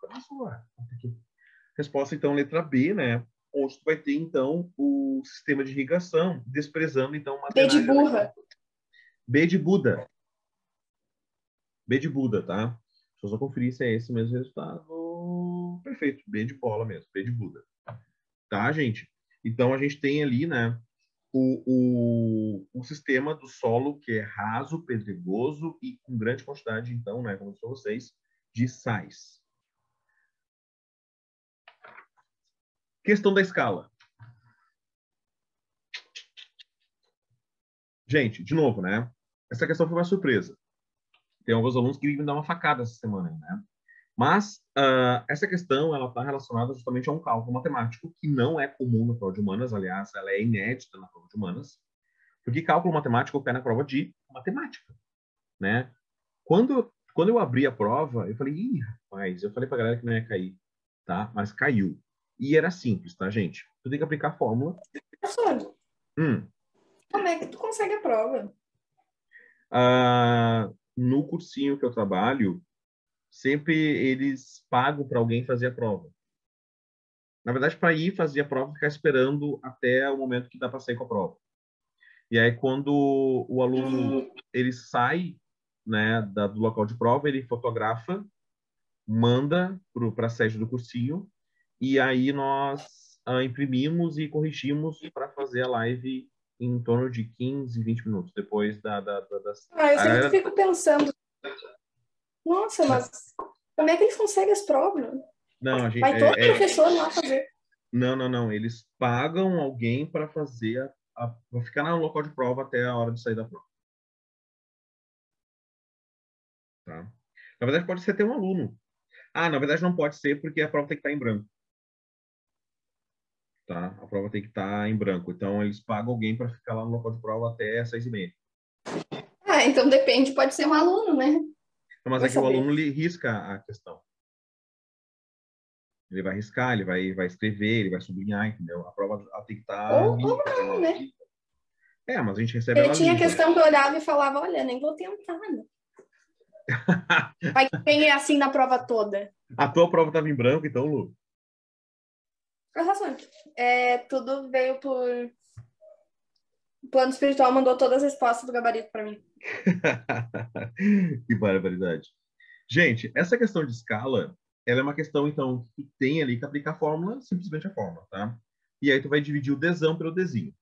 resposta então letra B, né? Onde tu vai ter então o sistema de irrigação, desprezando então uma B de drenagem. burra. B de Buda. B de Buda, tá? Deixa eu só conferir se é esse mesmo resultado. Perfeito, B de bola mesmo, B de Buda. Tá, gente? Então a gente tem ali, né, o sistema do solo que é raso, pedregoso e com grande quantidade, então, né, como eu disse para vocês, de sais. Questão da escala. Gente, de novo, né? Essa questão foi uma surpresa. Tem alguns alunos que me dar uma facada essa semana, né? Mas essa questão ela está relacionada justamente a um cálculo matemático que não é comum na prova de humanas, aliás, ela é inédita na prova de humanas, porque cálculo matemático cai na prova de matemática, né? Quando eu abri a prova, eu falei, ih, rapaz, eu falei pra galera que não ia cair, tá? Mas caiu. E era simples, tá, gente? Tu tem que aplicar a fórmula. Professor, como é que tu consegue a prova? No cursinho que eu trabalho, sempre eles pagam para alguém fazer a prova. Na verdade, para ir fazer a prova, ficar esperando até o momento que dá para sair com a prova. E aí, quando o aluno ele sai, né, do local de prova, ele fotografa, manda para a sede do cursinho, e aí nós imprimimos e corrigimos para fazer a live em torno de 15, 20 minutos depois das... Eu sempre fico pensando, nossa, mas como é que eles conseguem as provas? Não, a gente, vai todo professor lá fazer. Não. Eles pagam alguém para fazer para ficar no local de prova até a hora de sair da prova. Tá? Na verdade, pode ser até um aluno. Na verdade, não pode ser porque a prova tem que estar em branco. Tá? A prova tem que estar em branco. Então, eles pagam alguém para ficar lá no local de prova até 6h30. Então depende, pode ser um aluno, né? Mas é que o aluno ele risca a questão. Ele vai riscar, ele vai escrever, ele vai sublinhar, entendeu? A prova ela tem que estar... Ou não, né? Mas a gente recebe ela tinha limpa. questão que eu olhava e falava, olha, nem vou tentar, né? Vai que vem assim na prova toda. A tua prova estava em branco, então, Lu? Tudo veio por... O plano espiritual mandou todas as respostas do gabarito para mim. Que barbaridade. Gente, essa questão de escala, ela é uma questão, então, que tu tem ali que aplicar a fórmula, simplesmente a fórmula, tá? E aí tu vai dividir o desão pelo desinho.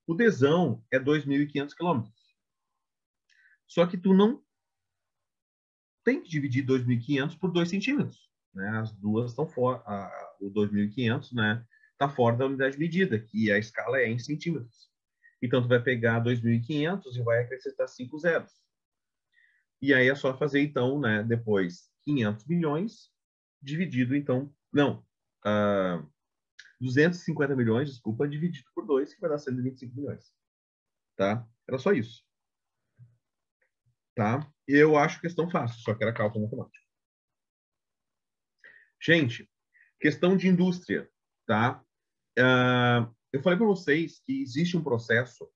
O desão é 2.500 quilômetros. Só que tu não tem que dividir 2.500 por 2 centímetros. Né? As duas estão fora. O 2.500, né, está fora da unidade de medida, que a escala é em centímetros. Então, tu vai pegar 2.500 e vai acrescentar 5 zeros. E aí é só fazer, então, né, depois 500 milhões dividido, então... Não, 250 milhões, desculpa, dividido por 2, que vai dar 125 milhões. Tá? Era só isso. Tá? Eu acho questão fácil, só que era cálculo matemático. Gente, questão de indústria, tá? Eu falei para vocês que existe um processo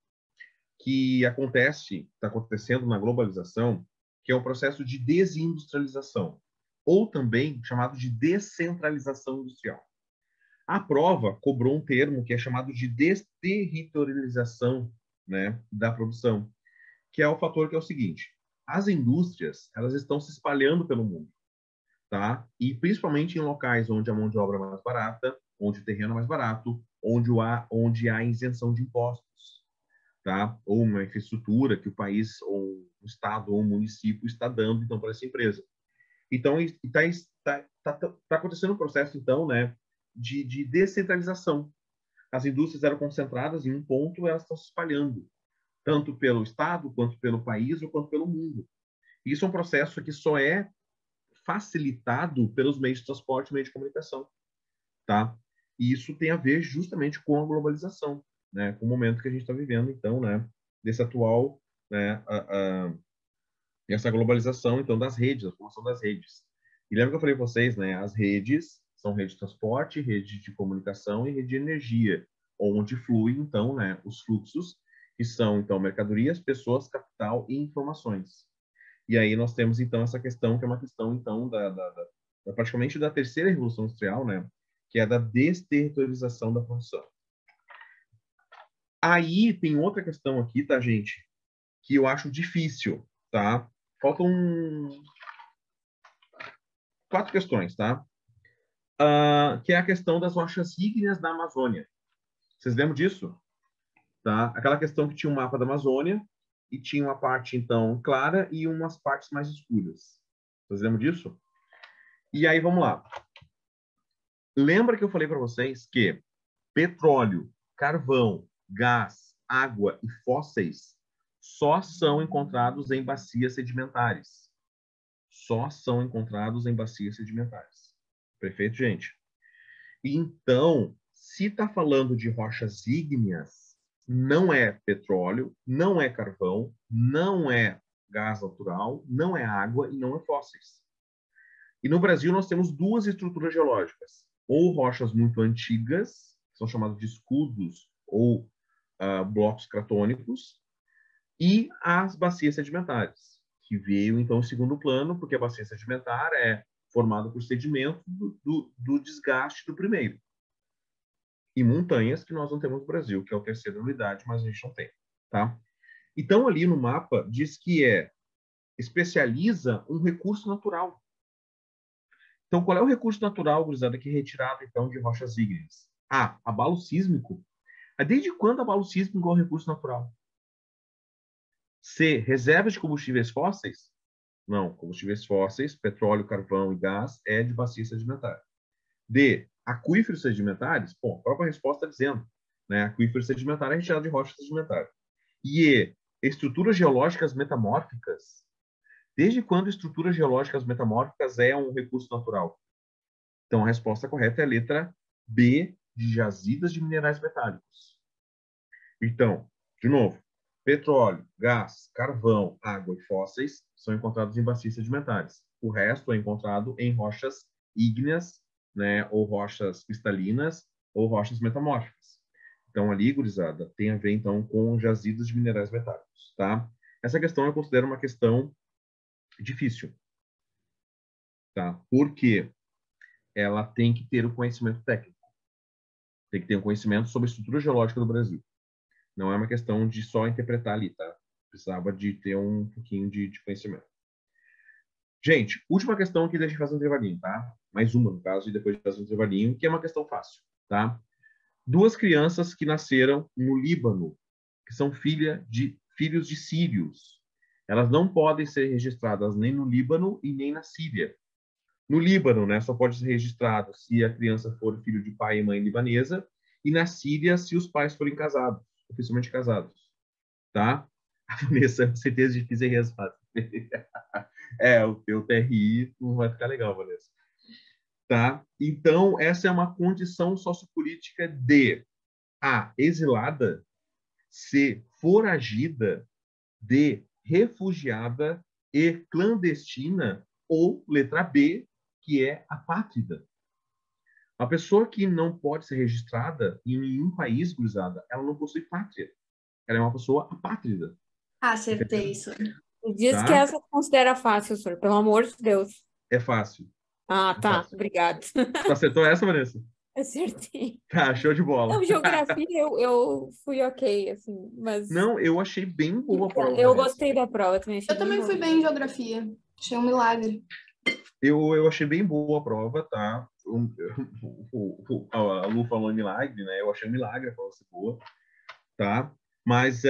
que está acontecendo na globalização, que é o processo de desindustrialização, ou também chamado de descentralização industrial. A prova cobrou um termo que é chamado de desterritorialização, né, da produção, que é o fator que é o seguinte: as indústrias elas estão se espalhando pelo mundo, tá? E principalmente em locais onde a mão de obra é mais barata, onde o terreno é mais barato, onde há isenção de impostos, tá? Ou uma infraestrutura que o país, ou o estado, ou o município está dando, então, para essa empresa. Então, está acontecendo um processo, então, né, de descentralização. As indústrias eram concentradas em um ponto, elas estão se espalhando, tanto pelo estado, quanto pelo país, ou quanto pelo mundo. Isso é um processo que só é facilitado pelos meios de transporte e meios de comunicação, tá? E isso tem a ver justamente com a globalização, né? Com o momento que a gente está vivendo, então, né? Desse atual, né? Essa globalização, então, das redes, a formação das redes. E lembra que eu falei para vocês, né? As redes são rede de transporte, rede de comunicação e rede de energia, onde fluem, então, né? Os fluxos, que são, então, mercadorias, pessoas, capital e informações. E aí nós temos, então, essa questão, que é uma questão, então, praticamente da terceira revolução industrial, né? Que é da desterritorialização da produção. Aí tem outra questão aqui, tá, gente? Que eu acho difícil, tá? Faltam 4 questões, tá? Que é a questão das rochas ígneas da Amazônia. Vocês lembram disso? Tá? Aquela questão que tinha um mapa da Amazônia e tinha uma parte, então, clara e umas partes mais escuras. Vocês lembram disso? E aí, vamos lá. Lembra que eu falei para vocês que petróleo, carvão, gás, água e fósseis só são encontrados em bacias sedimentares. Só são encontrados em bacias sedimentares. Perfeito, gente? Então, se está falando de rochas ígneas, não é petróleo, não é carvão, não é gás natural, não é água e não é fósseis. E no Brasil nós temos 2 estruturas geológicas, ou rochas muito antigas, que são chamadas de escudos ou blocos cratônicos, e as bacias sedimentares, que veio, então, em segundo plano, porque a bacia sedimentar é formada por sedimento do desgaste do primeiro. E montanhas, que nós não temos no Brasil, que é a terceira unidade, mas a gente não tem. Tá? Então, ali no mapa, diz que especializa um recurso natural. Então, qual é o recurso natural, gurizada, que é retirado, então, de rochas ígneas? A, abalo sísmico. Desde quando abalo sísmico é um recurso natural? C, reservas de combustíveis fósseis? Não, combustíveis fósseis, petróleo, carvão e gás é de bacia sedimentar. D, aquíferos sedimentares? Bom, a própria resposta está dizendo, né? Aquífero sedimentar é retirado de rocha sedimentar. E estruturas geológicas metamórficas? Desde quando estruturas geológicas metamórficas é um recurso natural? Então, a resposta correta é a letra B, de jazidas de minerais metálicos. Então, de novo, petróleo, gás, carvão, água e fósseis são encontrados em bacias sedimentares. O resto é encontrado em rochas ígneas, né, ou rochas cristalinas, ou rochas metamórficas. Então, ali, gurizada, tem a ver, então, com jazidas de minerais metálicos, tá? Essa questão eu considero uma questão difícil, tá? Porque ela tem que ter o conhecimento técnico. Tem que ter um conhecimento sobre a estrutura geológica do Brasil. Não é uma questão de só interpretar ali, tá? Precisava de ter um pouquinho de conhecimento. Gente, última questão aqui, deixa eu fazer um intervalinho, tá? Mais uma, no caso, e depois de fazer um intervalinho, que é uma questão fácil, tá? Duas crianças que nasceram no Líbano, que são filhos de sírios. Elas não podem ser registradas nem no Líbano e nem na Síria. No Líbano, né, só pode ser registrado se a criança for filho de pai e mãe libanesa, e na Síria, se os pais forem casados, oficialmente casados, tá? A Vanessa, com certeza difícil é resposta. O teu TRI não vai ficar legal, Vanessa. Tá? Então, essa é uma condição sociopolítica de A, exilada, C, foragida, D, refugiada e clandestina, ou letra B, que é apátrida. A pessoa que não pode ser registrada em nenhum país, gurizada, ela não possui pátria. Ela é uma pessoa apátrida. Acertei isso. Diz que Tá? essa considera fácil, senhor, pelo amor de Deus. É fácil. Ah, É tá. fácil. Obrigado. Tu acertou essa, Vanessa? Acertei. Tá, show de bola. Não, geografia eu fui ok, assim, mas Não, eu achei bem boa a prova, eu Vanessa. gostei da prova também. Achei Eu também bem fui boa. bem em geografia. Achei um milagre. Eu achei bem boa a prova, tá? A Lu falou em milagre, né? Eu achei um milagre a prova ser boa, tá? Mas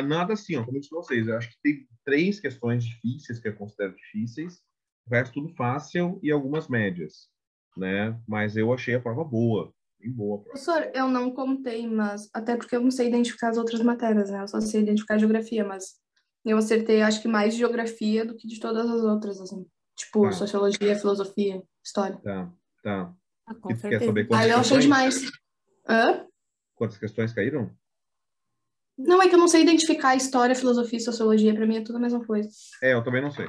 nada assim, ó, como eu disse pra vocês, eu acho que tem 3 questões difíceis que eu considero difíceis, o resto tudo fácil e algumas médias, né? Mas eu achei a prova boa, bem boa a prova. Professor, eu não contei, mas até porque eu não sei identificar as outras matérias, né? Eu só sei identificar geografia, mas eu acertei, acho que mais de geografia do que de todas as outras, assim. Tipo, Tá, sociologia, filosofia, história. tá, tá. Ah, E com tu quer certeza. saber Aí quantas eu achei questões? demais. Hã? Quantas questões caíram? Não, é que eu não sei identificar história, filosofia e sociologia. Pra mim é tudo a mesma coisa. Eu também não sei.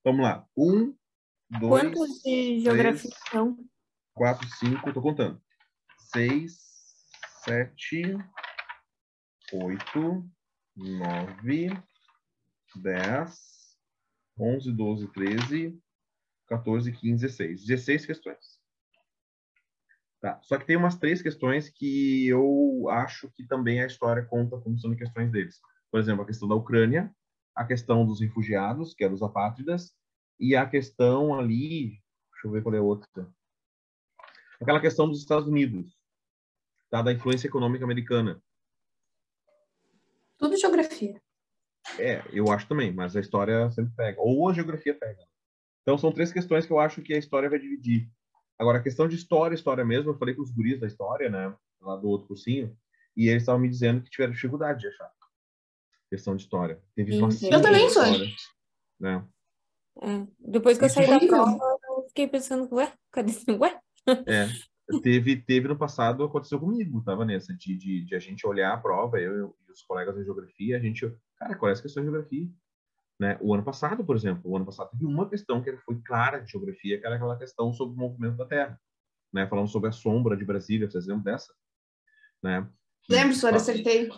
Vamos lá. 1, 2, Quantos de 3, geografia são? 4, 5, tô contando. 6, 7, 8, 9, 10, 11, 12, 13, 14, 15, 16. 16 questões. Tá. Só que tem umas 3 questões que eu acho que também a história conta como sendo questões deles. Por exemplo, a questão da Ucrânia, a questão dos refugiados, que é dos apátridas, e a questão ali, deixa eu ver qual é a outra. Aquela questão dos Estados Unidos, tá? Da influência econômica americana. Tudo geografia. Eu acho também, mas a história sempre pega. Ou a geografia pega. Então, são 3 questões que eu acho que a história vai dividir. Agora, a questão de história mesmo, eu falei com os guris da história, né? Lá do outro cursinho, e eles estavam me dizendo que tiveram dificuldade de achar questão de história. Teve Sim, umas sim. 5 Eu também de sou. história, né? Depois que eu Isso saí da Horrível. prova, eu fiquei pensando, ué, cadê? Ué? é. Teve no passado, aconteceu comigo, tá, Vanessa? De a gente olhar a prova, eu e os colegas de geografia, a gente, cara, qual é as questões de geografia? Né? O ano passado, por exemplo, teve uma questão que foi clara de geografia, que era aquela questão sobre o movimento da Terra, né? Falando sobre a sombra de Brasília, vocês lembram dessa? Né? Lembro, senhora, acertei.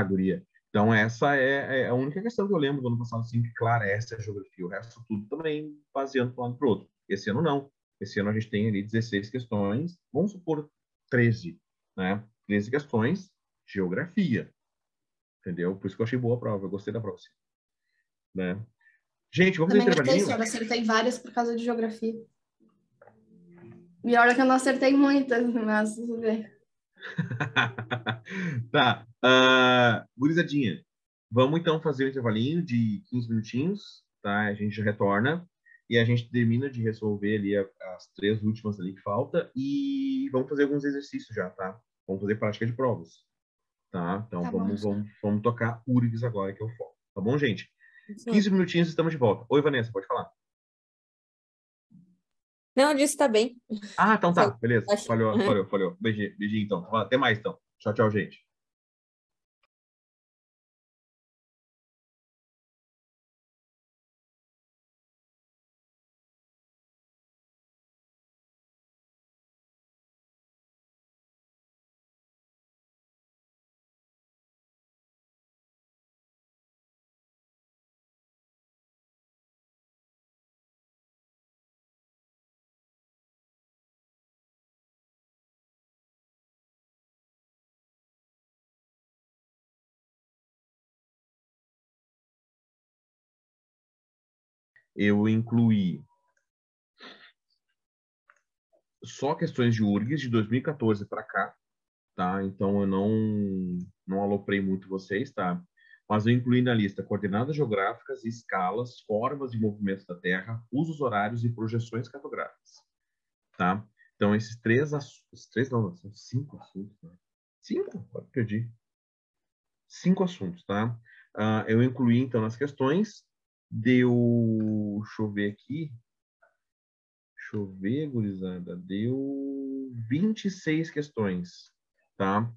Guria. Então, essa é a única questão que eu lembro do ano passado, assim, que, claro, essa é a geografia. O resto tudo também baseando para um lado para o outro. Esse ano, não. Esse ano a gente tem ali 16 questões, vamos supor 13, né? 13 questões, geografia. Entendeu? Por isso que eu achei boa a prova, eu gostei da prova, assim, né? Gente, vamos fazer Também gostei, intervalinho? senhor. Acertei várias por causa de geografia. E olha que eu não acertei muitas, mas tudo bem. Tá. Gurizadinha, vamos então fazer um intervalinho de 15 minutinhos, tá? A gente já retorna e a gente termina de resolver ali as 3 últimas ali que falta e vamos fazer alguns exercícios já, tá? Vamos fazer prática de provas, tá? Então Tá bom. vamos tocar URGS agora, que é o foco. Tá bom, gente? Sim. 15 minutinhos e estamos de volta. Oi, Vanessa, pode falar. Não, eu disse tá bem. Ah, então tá. Beleza. Acho. Falhou. Beijinho, então. Até mais, então. Tchau, gente. Eu incluí só questões de URGS de 2014 para cá, tá? Então eu não aloprei muito vocês, tá? Mas eu incluí na lista coordenadas geográficas, escalas, formas de movimentos da Terra, usos horários e projeções cartográficas, tá? Então esses três não, são 5 assuntos, né? 5? Perdi. 5 assuntos, tá? Eu incluí então nas questões, deixa eu ver aqui, gurizada, deu 26 questões, tá?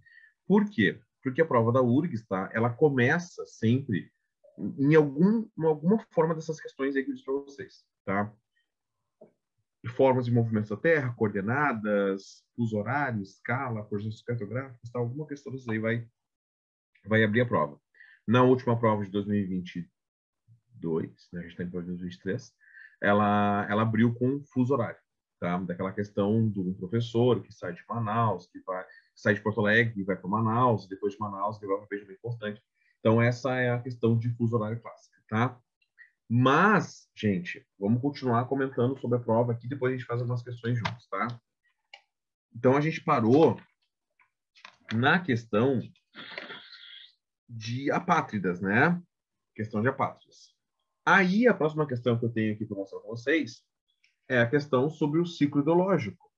Por quê? Porque a prova da URGS, tá? Ela começa sempre em alguma forma dessas questões aí que eu disse para vocês, tá? Formas de movimentos da Terra, coordenadas, uso horário, escala, projeções cartográficas, tá? Alguma questão dessas aí vai abrir a prova. Na última prova de 2022, né? A gente está em prova de 2023, ela abriu com fuso horário, tá? Daquela questão do professor que sai de Manaus, sai de Porto Alegre e vai para Manaus, depois de Manaus ele vai para bem importante. Então essa é a questão de fuso horário clássica, tá? Mas, gente, vamos continuar comentando sobre a prova aqui, depois a gente faz algumas questões juntos, tá? Então a gente parou na questão de apátridas, né? Questão de apátridas. Aí a próxima questão que eu tenho aqui para mostrar para vocês é a questão sobre o ciclo ideológico,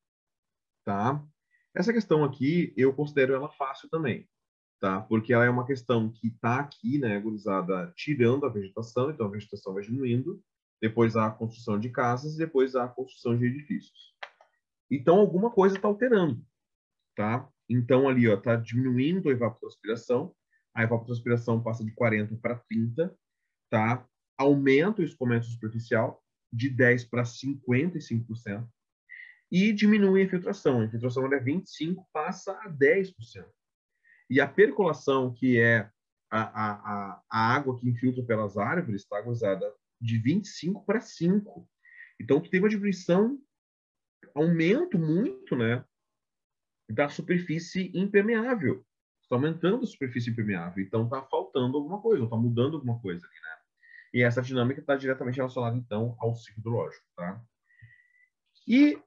tá? Essa questão aqui, eu considero ela fácil também, tá? Porque ela é uma questão que está aqui, né, gurizada, tirando a vegetação, então a vegetação vai diminuindo, depois há a construção de casas e depois há a construção de edifícios. Então, alguma coisa está alterando, tá? Então, ali, ó, está diminuindo a evapotranspiração, a evapotranspiração passa de 40 para 30, tá? Aumenta o escoamento superficial de 10 para 55% e diminui a infiltração. A infiltração é 25%, passa a 10%. E a percolação, que é a água que infiltra pelas árvores, está gozada de 25 para 5. Então, tu tem uma diminuição, aumento muito, né, da superfície impermeável. Está aumentando a superfície impermeável. Então, está faltando alguma coisa, está mudando alguma coisa ali, né? E essa dinâmica está diretamente relacionada, então, ao ciclo hidrológico, tá? E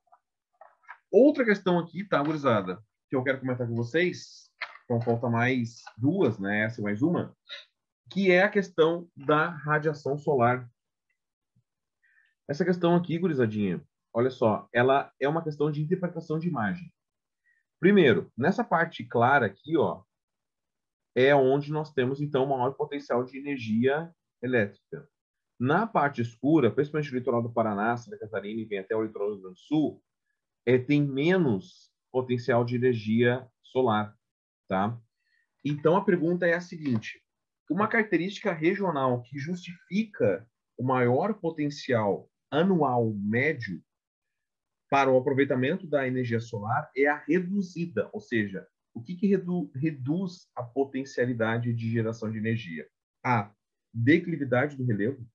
outra questão aqui, tá, gurizada, que eu quero comentar com vocês, então falta mais 2, né, essa e mais uma, que é a questão da radiação solar. Essa questão aqui, gurizadinha, olha só, ela é uma questão de interpretação de imagem. Primeiro, nessa parte clara aqui, ó, é onde nós temos, então, o maior potencial de energia elétrica. Na parte escura, principalmente o litoral do Paraná, Santa Catarina e vem até o litoral do Rio Grande do Sul, tem menos potencial de energia solar, tá? Então, a pergunta é a seguinte: uma característica regional que justifica o maior potencial anual médio para o aproveitamento da energia solar é a reduzida, ou seja, o que reduz a potencialidade de geração de energia? A declividade do relevo.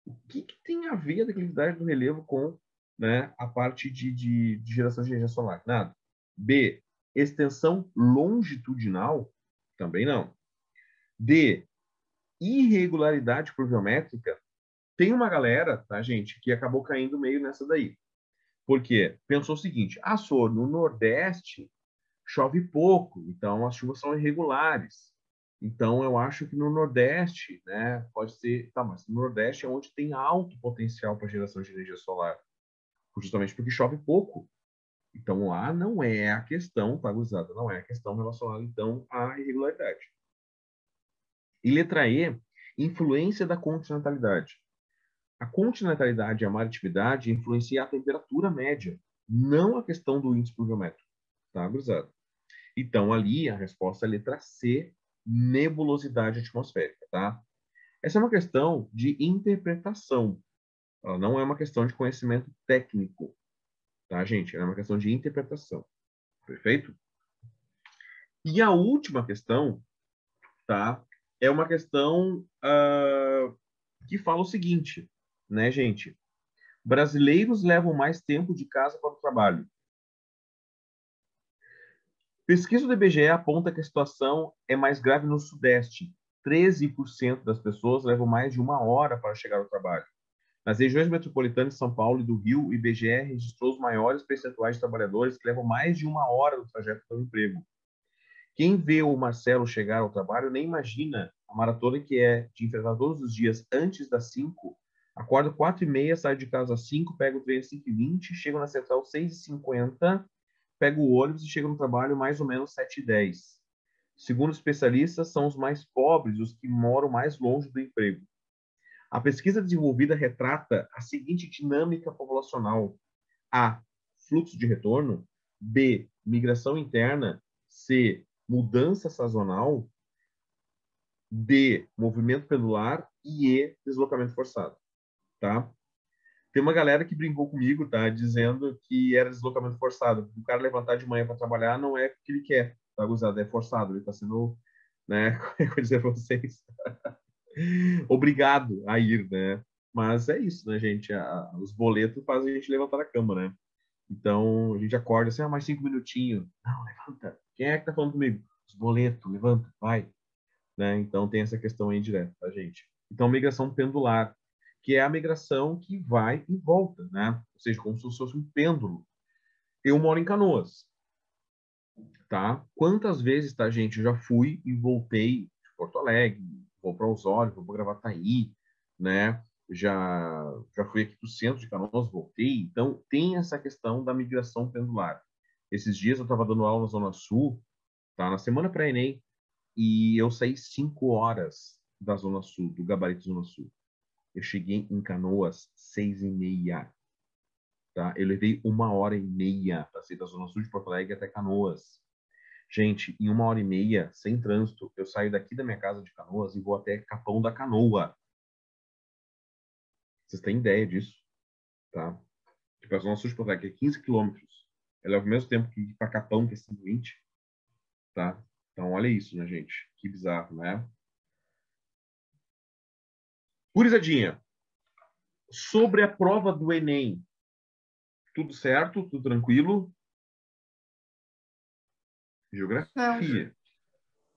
O que tem a ver a declividade do relevo com, né, a parte de geração de energia solar? Nada. B, extensão longitudinal? Também não. D, irregularidade pluviométrica? Tem uma galera, tá, gente, que acabou caindo meio nessa daí. Por quê? Pensou o seguinte, Sor, no Nordeste chove pouco, então as chuvas são irregulares. Então, eu acho que no Nordeste, né, pode ser... Tá, mas no Nordeste é onde tem alto potencial para geração de energia solar. Justamente porque chove pouco. Então, lá não é a questão, tá, gurizada? Não é a questão relacionada, então, à irregularidade. E letra E, influência da continentalidade. A continentalidade e a maritividade influenciam a temperatura média, não a questão do índice pluviométrico. Tá, gurizada? Então, ali, a resposta é a letra C, nebulosidade atmosférica, tá? Essa é uma questão de interpretação. Ela não é uma questão de conhecimento técnico, tá, gente? Ela é uma questão de interpretação. Perfeito? E a última questão, tá? É uma questão que fala o seguinte, né, gente? Brasileiros levam mais tempo de casa para o trabalho. Pesquisa do IBGE aponta que a situação é mais grave no Sudeste. 13% das pessoas levam mais de 1 hora para chegar ao trabalho. Nas regiões metropolitanas de São Paulo e do Rio, o IBGE registrou os maiores percentuais de trabalhadores que levam mais de 1 hora no trajeto para o emprego. Quem vê o Marcelo chegar ao trabalho nem imagina a maratona que é de enfrentar todos os dias antes das 5, acorda 4h30, sai de casa às 5, pega o trem às 5h20, chega na central às 6h50, pega o ônibus e chega no trabalho mais ou menos 7h10. Segundo especialistas, são os mais pobres os que moram mais longe do emprego. A pesquisa desenvolvida retrata a seguinte dinâmica populacional: A, fluxo de retorno; B, migração interna; C, mudança sazonal; D, movimento pendular; e E, deslocamento forçado. Tá? Tem uma galera que brincou comigo, tá? Dizendo que era deslocamento forçado. O cara levantar de manhã para trabalhar não é porque ele quer, tá, gozado? É forçado. Ele está sendo, né? Como é que eu vou dizer para vocês? Obrigado a ir, né? Mas é isso, né, gente? Os boletos fazem a gente levantar da cama, né? Então, a gente acorda assim, mais 5 minutinhos. Não, levanta. Quem é que tá falando comigo? Os boletos, levanta, vai. Né? Então, tem essa questão aí direta, tá, gente? Então, migração pendular, que é a migração que vai e volta, né? Ou seja, como se fosse um pêndulo. Eu moro em Canoas, tá? Quantas vezes, tá, gente? Eu já fui e voltei de Porto Alegre, vou para Osório, vou para Gravataí, né? Já fui aqui para o centro de Canoas, voltei. Então, tem essa questão da migração pendular. Esses dias eu estava dando aula na Zona Sul, tá? Na semana pré-ENEM, e eu saí 5 horas da Zona Sul, do gabarito Zona Sul. Eu cheguei em Canoas 6h30. Tá? Eu levei 1h30 para sair da Zona Sul de Porto Alegre até Canoas. Gente, em 1h30, sem trânsito, eu saio daqui da minha casa de Canoas e vou até Capão da Canoa. Vocês têm ideia disso? Tá? Tipo, a Zona Sul de Porto Alegre é 15 quilômetros. Ela é ao mesmo tempo que ir para Capão, que é 120. Tá? Então, olha isso, né, gente? Que bizarro, né? Gurizadinha, sobre a prova do Enem, tudo certo? Tudo tranquilo? Geografia.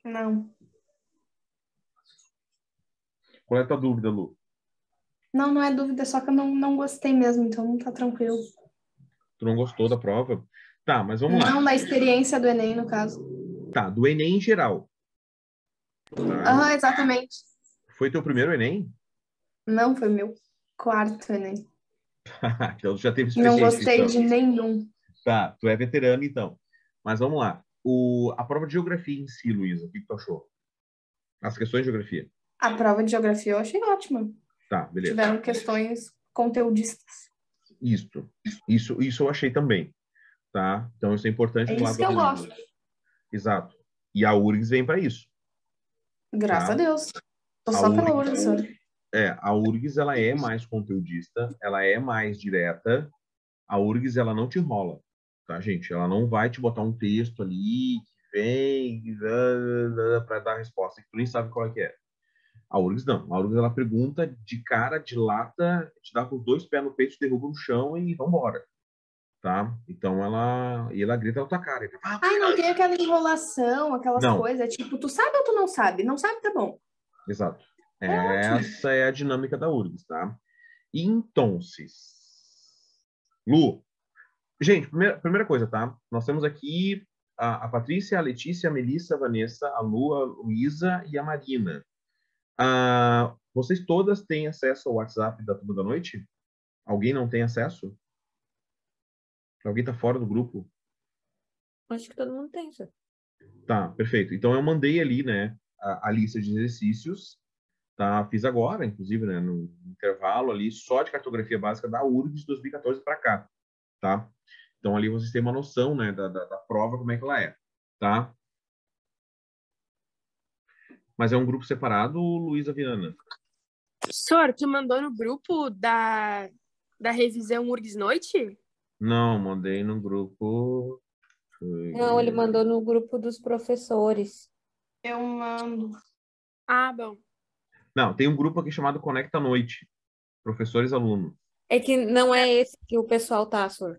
Não. Qual é a tua dúvida, Lu? Não, não é dúvida, só que eu não gostei mesmo, então tá tranquilo. Tu não gostou da prova? Tá, mas vamos lá. Não da experiência do Enem, no caso. Tá, do Enem em geral. Tá? Exatamente. Foi teu primeiro Enem? Não, foi meu 4º Enem. Então já teve Não experiência, gostei então. de nenhum. Tá, tu é veterano, então. Mas vamos lá. A prova de geografia em si, Luísa, o que tu achou? As questões de geografia. A prova de geografia eu achei ótima. Tá, beleza. Tiveram questões conteudistas. Isso eu achei também. Tá? Então isso é importante É do lado isso que eu da gosto. Exato. E a URGS vem para isso. Graças Tá? a Deus. Tô só pela URGS. A URGS, ela é mais conteudista, ela é mais direta. A URGS, ela não te enrola. tá, gente? Ela não vai te botar um texto ali que vem para dar a resposta, que tu nem sabe qual é que é. A URGS não. A URGS, ela pergunta de cara, de lata, te dá com os dois pés no peito, te derruba no chão e vambora. Tá? Então ela grita na tua cara. Ai, não tem aquela enrolação, aquelas Não. coisas. Tipo, tu sabe ou tu não sabe? Não sabe, tá bom. Exato. É ótimo. Essa é a dinâmica da URGS, tá? Então, Lu, gente, primeira coisa, tá? Nós temos aqui a Patrícia, a Letícia, a Melissa, a Vanessa, a Lu, a Luísa e a Marina. Vocês todas têm acesso ao WhatsApp da Turma da Noite? Alguém não tem acesso? Alguém tá fora do grupo? Acho que todo mundo tem, senhor. Tá, perfeito. Então eu mandei ali, né, a lista de exercícios, tá? Fiz agora, inclusive, né, no intervalo ali, só de cartografia básica da URGS de 2014 para cá, tá? Então ali vocês têm uma noção, né, da prova, como é que ela é, tá? Mas é um grupo separado, Luísa Viana? Senhor, tu mandou no grupo da revisão URGS Noite? Não, mandei no grupo... Não, ele mandou no grupo dos professores. Eu mando. Ah, bom. Não, tem um grupo aqui chamado Conecta Noite, professores e alunos. É que não é esse que o pessoal tá, senhor.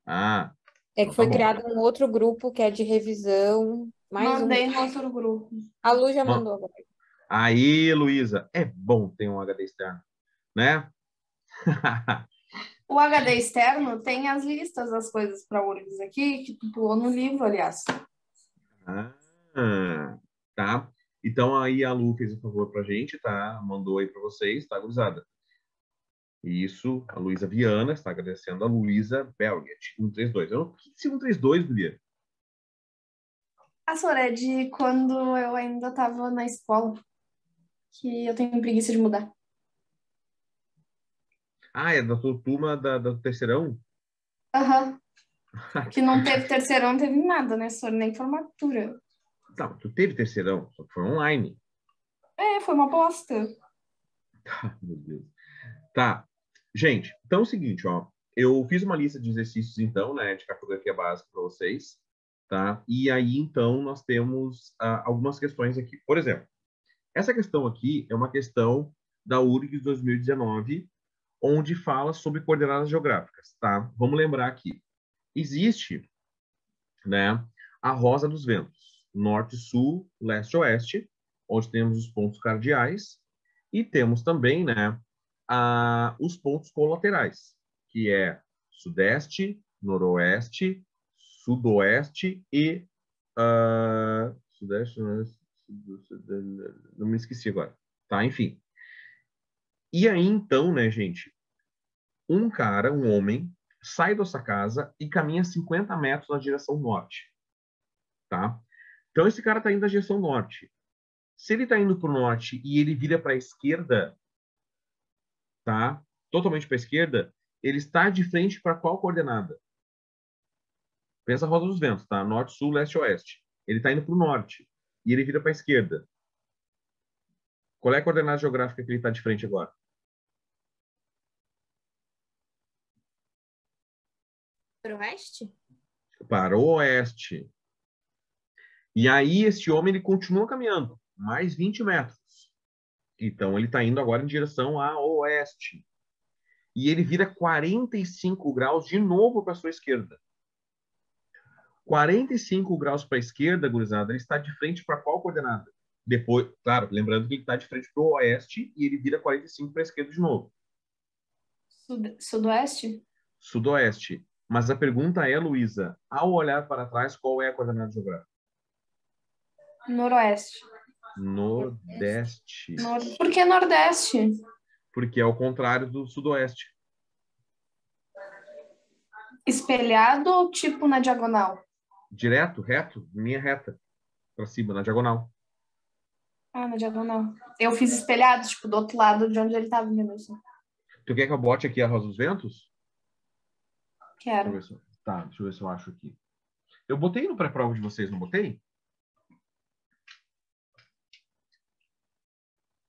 Ah, É então que foi tá bom. criado um outro grupo que é de revisão. Mais Mandei um. no outro grupo. A Lu já mandou agora. Aí, Luísa, é bom ter um HD externo, né? O HD externo tem as listas das coisas para URGS aqui, que tu pulou no livro, aliás. Tá? Então aí a Lu fez um favor pra gente, tá? Mandou aí pra vocês, tá, gurizada? Isso, a Luísa Viana está agradecendo a Luísa Belget, 132. Eu não sei 132, guria. A Sora é de quando eu ainda estava na escola, que eu tenho preguiça de mudar. Ah, é da tua turma do terceirão? Aham. Que não teve terceirão, não teve nada, né, Sora? Nem formatura. Não, tu teve terceirão, só que foi online. É, foi uma bosta. Meu Deus. Tá. Gente, então é o seguinte, ó. Eu fiz uma lista de exercícios, então, né, de cartografia básica para vocês, tá? E aí, então, nós temos algumas questões aqui. Por exemplo, essa questão aqui é uma questão da URGS 2019, onde fala sobre coordenadas geográficas, tá? Vamos lembrar aqui. Existe, né, a rosa dos ventos, norte, sul, leste, oeste, onde temos os pontos cardeais, e temos também, né, os pontos colaterais, que é sudeste, noroeste, sudoeste e sudeste, noroeste, não me esqueci agora, tá? Enfim. E aí, então, né, gente, um homem, sai dessa casa e caminha 50 metros na direção norte, tá? Então, esse cara está indo na direção norte. Se ele está indo para o norte e ele vira para a esquerda, tá? Totalmente para a esquerda, ele está de frente para qual coordenada? Pensa a roda dos ventos, tá? Norte, sul, leste, oeste. Ele está indo para o norte e ele vira para a esquerda. Qual é a coordenada geográfica que ele está de frente agora? Para o oeste? Para o oeste. E aí, esse homem ele continua caminhando mais 20 metros. Então, ele está indo agora em direção a oeste. E ele vira 45 graus de novo para a sua esquerda. 45 graus para a esquerda, gurizada, ele está de frente para qual coordenada? Depois, claro, lembrando que ele está de frente para o oeste e ele vira 45 para a esquerda de novo. Sudoeste? Sudoeste. Mas a pergunta é, Luísa, ao olhar para trás, qual é a coordenada geográfica? Noroeste. Nordeste. Por que Nordeste? Porque é o contrário do sudoeste. Espelhado ou tipo na diagonal? Direto, reto, linha reta. Para cima, na diagonal. Ah, na diagonal. Eu fiz espelhado, tipo, do outro lado de onde ele estava, entendeu? Tu quer que eu bote aqui a Rosa dos Ventos? Quero. Deixa eu ver se eu acho aqui. Eu botei no pré-prova de vocês, não botei?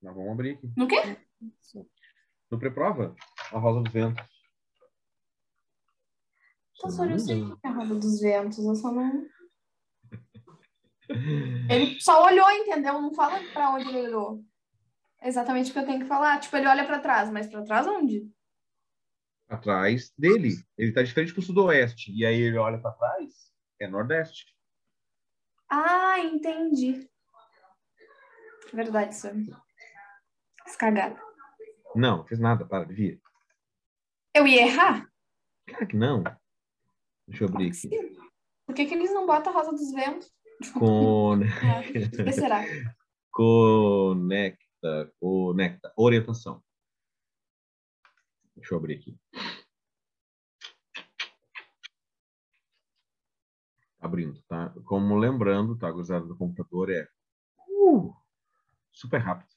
Nós vamos abrir aqui. No quê? No pré-prova, a Rosa dos Ventos. Professor, eu sei que é a roda dos ventos, eu só não... Ele só olhou, entendeu? Não fala pra onde ele olhou. É exatamente o que eu tenho que falar. Tipo, ele olha pra trás, mas pra trás onde? Atrás dele. Ele tá de frente pro sudoeste. E aí ele olha para trás, é nordeste. Ah, entendi. Verdade, senhor. Cagada. Não fez nada, para, devia. Eu ia errar? Claro que não. Deixa eu abrir aqui. Sim. Por que eles não botam a rosa dos ventos? Conecta. O que será? Conecta. Orientação. Deixa eu abrir aqui. Abrindo, tá? Como lembrando, tá? Gozado do computador é super rápido.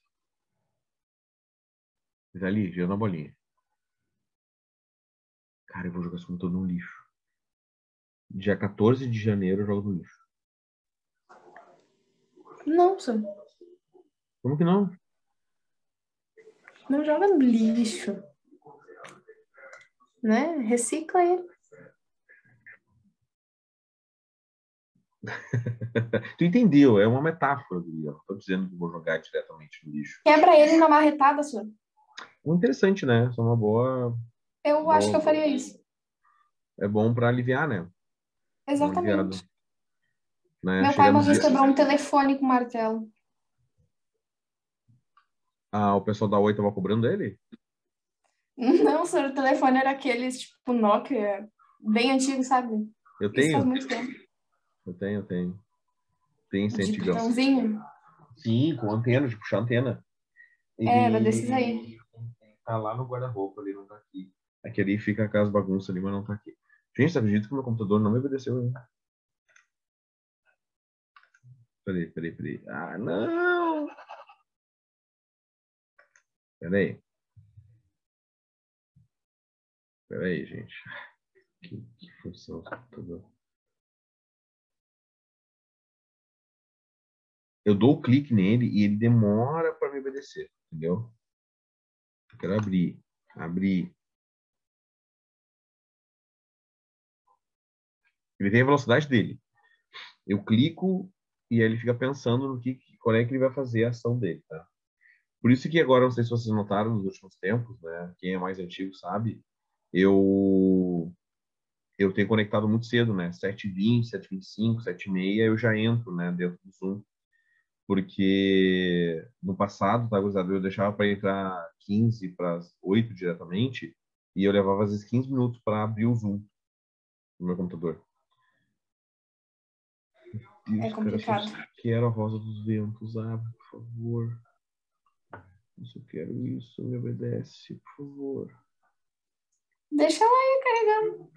Mas ali, girando a bolinha. Cara, eu vou jogar esse computador no lixo. Dia 14 de janeiro eu jogo no lixo. Não, senhor. Como que não? Não joga no lixo. Né? Recicla ele. Tu entendeu? É uma metáfora, Guilherme. Não tô dizendo que vou jogar diretamente no lixo. Quebra ele na marretada, senhor. Interessante, né? Isso é uma boa. Eu acho que eu faria isso. É bom para aliviar, né? Exatamente. Né? Meu pai uma vez quebrou um telefone com martelo. Ah, o pessoal da Oi tava cobrando ele? Não, senhor, o telefone era aqueles, tipo, Nokia, bem antigo, sabe? Eu Isso faz tenho. muito tempo. Eu tenho. Tem esse De antigão. botãozinho? Sim, com antena, de puxar antena. Era desses aí. Tá lá no guarda-roupa, ali não tá aqui. Aqui ali fica com as bagunças ali, mas não tá aqui. Gente, você acredita que o meu computador não me obedeceu ainda? Peraí. Ah, não! Peraí, gente. Que função esse computador. Eu dou o clique nele e ele demora para me obedecer, entendeu? Eu quero abrir. Ele tem a velocidade dele. Eu clico e aí ele fica pensando no qual é que ele vai fazer a ação dele, tá? Por isso que agora, não sei se vocês notaram nos últimos tempos, né? Quem é mais antigo sabe, eu tenho conectado muito cedo, né? 7h20, 7h25, 7h30, eu já entro, né, dentro do Zoom. Porque no passado, tá, gozado, eu deixava para entrar 15 para as 8 diretamente e eu levava às vezes 15 minutos para abrir o Zoom no meu computador. Deus, É complicado. Cara, quero a Rosa dos Ventos, abre, por favor. Eu quero isso, me obedece, por favor. Deixa ela aí carregando.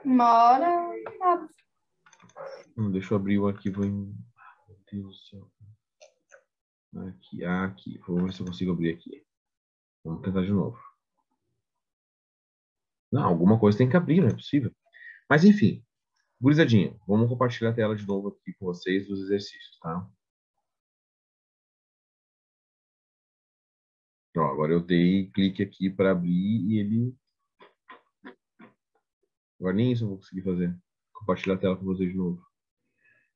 Uma hora. Deixa eu abrir o arquivo em. Meu Deus do céu. Aqui. Vou ver se eu consigo abrir aqui. Vamos tentar de novo. Não, alguma coisa tem que abrir, não é possível. Mas enfim, gurizadinha, vamos compartilhar a tela de novo aqui com vocês dos exercícios, tá? Ó, agora eu dei clique aqui para abrir e ele. Agora nem isso eu vou conseguir fazer. Compartilhar a tela com vocês de novo.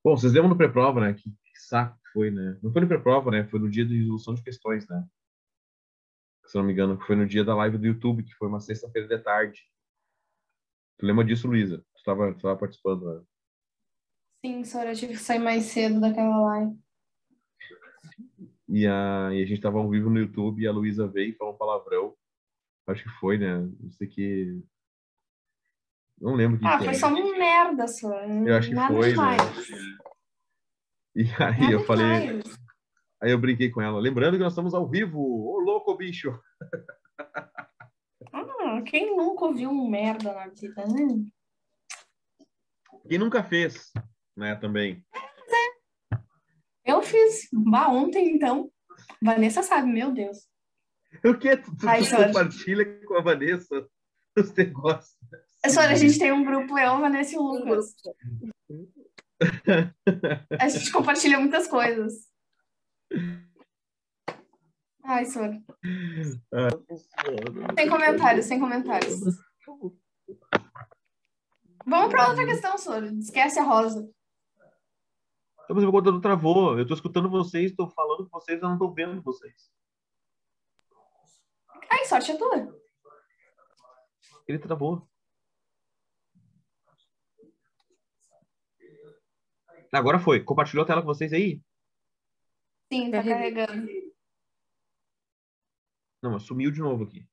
Bom, vocês lembram do pré-prova, né? Que saco que foi, né? Não foi no pré-prova, né? Foi no dia de resolução de questões, né? Se não me engano, foi no dia da live do YouTube, que foi uma sexta-feira de tarde. Tu lembra disso, Luísa? Tu tava participando, né? Sim, senhora, eu tive que sair mais cedo daquela live. E a gente tava ao vivo no YouTube e a Luísa veio e falou um palavrão. Acho que foi, né? Não sei que. Não lembro o que Foi só uma merda, senhora. Eu acho que Nada foi, demais. né? E aí Nada eu falei. demais. Aí eu brinquei com ela. Lembrando que nós estamos ao vivo. Ô, louco, bicho! Quem nunca ouviu um merda na vida, né? Quem nunca fez, né? Também. Eu fiz ontem, então. Vanessa sabe, meu Deus. O que? Tu Senhora. compartilha com a Vanessa os negócios. Senhora, a gente tem um grupo, eu, Vanessa e o Lucas. A gente compartilha muitas coisas. Ai, senhora. Sem comentários. Vamos para outra questão, Sor. Esquece a rosa. Mas meu computador travou. Eu tô escutando vocês, tô falando com vocês, eu não tô vendo vocês. Ai, sorte é tua. Ele travou. Agora foi. Compartilhou a tela com vocês aí? Sim, tá carregando. Não, mas sumiu de novo aqui.